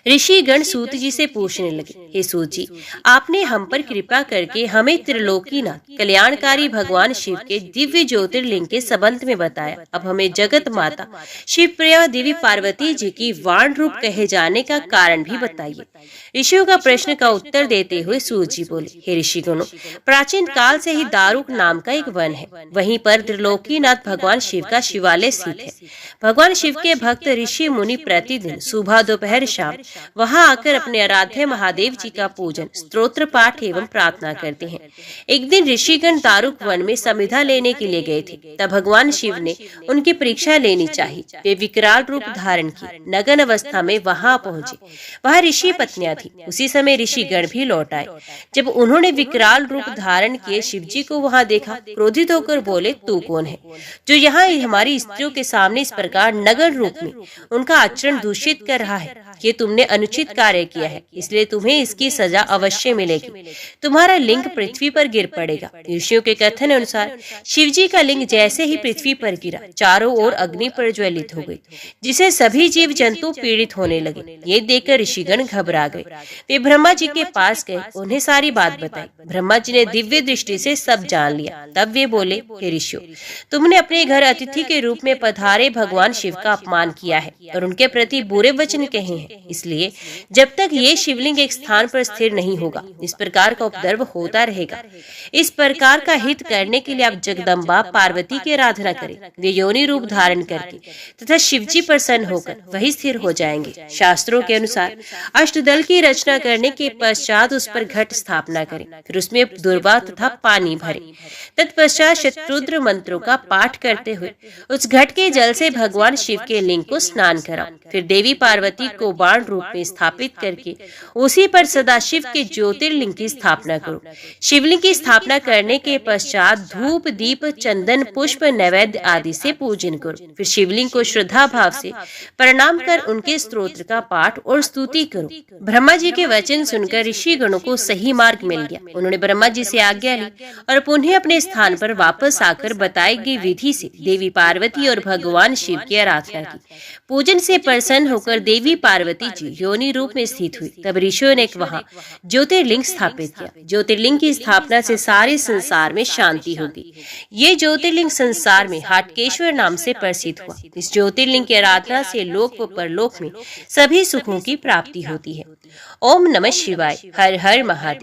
ऋषि गण सूत जी से पूछने लगे, हे सूत जी, आपने हम पर कृपा करके हमें त्रिलोकीनाथ कल्याणकारी भगवान शिव के दिव्य ज्योतिर्लिंग के संबंध में बताया। अब हमें जगत माता शिवप्रिया देवी पार्वती जी की वाण रूप कहे जाने का कारण भी बताइए। ऋषियों का प्रश्न का उत्तर देते हुए सूत जी बोले, हे ऋषिगणों, प्राचीन काल से ही दारुक नाम का एक वन है। वहीं पर त्रिलोकीनाथ भगवान शिव का शिवालय स्थित है। भगवान शिव के भक्त ऋषि मुनि प्रतिदिन सुबह दोपहर शाम वहां आकर अपने आराध्य महादेव जी का पूजन, स्तोत्र पाठ एवं प्रार्थना करते हैं। एक दिन ऋषिगण दारुक वन में समिधा लेने के लिए गए थे। तब भगवान शिव ने उनकी परीक्षा लेनी चाहिए। वे विकराल रूप धारण किए नग्न अवस्था में वहां पहुंचे। वहां ऋषि पत्नियां थी। उसी समय ऋषिगण भी लौट आए। जब उन्होंने विकराल रूप धारण किए शिव जी को वहां देखा, क्रोधित होकर बोले, तू कौन है जो यहाँ हमारी स्त्रियों के सामने इस प्रकार नग्न रूप में उनका आचरण दूषित कर रहा है? ये तुमने अनुचित कार्य किया है, इसलिए तुम्हें इसकी सजा अवश्य मिलेगी। तुम्हारा लिंग पृथ्वी पर गिर पड़ेगा। ऋषियों के कथन अनुसार शिवजी का लिंग जैसे ही पृथ्वी पर गिरा, चारों ओर अग्नि प्रज्वलित हो गई, जिसे सभी जीव जंतु पीड़ित होने लगे। ये देखकर ऋषिगण घबरा गए। वे ब्रह्मा जी के पास गए, उन्हें सारी बात बताई। ब्रह्मा जी ने दिव्य दृष्टि से सब जान लिया। तब वे बोले, हे ऋषियों, तुमने अपने घर अतिथि के रूप में पधारे भगवान शिव का अपमान किया है और उनके प्रति बुरे वचन कहे हैं। इसलिए जब तक ये शिवलिंग एक स्थान पर स्थिर नहीं होगा, इस प्रकार का उपद्रव होता रहेगा। इस प्रकार का हित करने के लिए आप जगदम्बा पार्वती की आराधना करें। वे योनि रूप धारण करके तथा शिवजी प्रसन्न होकर वही स्थिर हो जाएंगे। शास्त्रों के अनुसार अष्टदल की रचना करने के पश्चात उस पर घट स्थापना करें, फिर उसमें दुर्वा तथा पानी भरें। तत्पश्चात शत्रुद्र मंत्रों का पाठ करते हुए उस घट के जल से भगवान शिव के लिंग को स्नान कराओ। फिर देवी पार्वती को बाण रूप में स्थापित करके उसी पर सदाशिव के ज्योतिर्लिंग की स्थापना करो। शिवलिंग की स्थापना करने के पश्चात धूप दीप चंदन पुष्प नैवेद्य आदि से पूजन करो। फिर शिवलिंग को श्रद्धा भाव से प्रणाम कर उनके स्तोत्र का पाठ और स्तुति करो। ब्रह्मा जी के वचन सुनकर ऋषि गणों को सही मार्ग मिल गया। उन्होंने ब्रह्मा जी से आज्ञा ली और पुनः अपने स्थान पर वापस आकर बताई गई विधि से देवी पार्वती और भगवान शिव की आराधना की। पूजन से प्रसन्न होकर देवी पार्वती जी योनि रूप में स्थित हुई। तब ऋषियों ने वहां ज्योतिर्लिंग स्थापित किया। ज्योतिर्लिंग की स्थापना से सारे संसार में शांति होगी। ये ज्योतिर्लिंग संसार में हाटकेश्वर नाम से प्रसिद्ध हुआ। इस ज्योतिर्लिंग की आराधना से लोक व परलोक में सभी सुखों की प्राप्ति होती है। ओम नमः शिवाय। हर हर महादेव।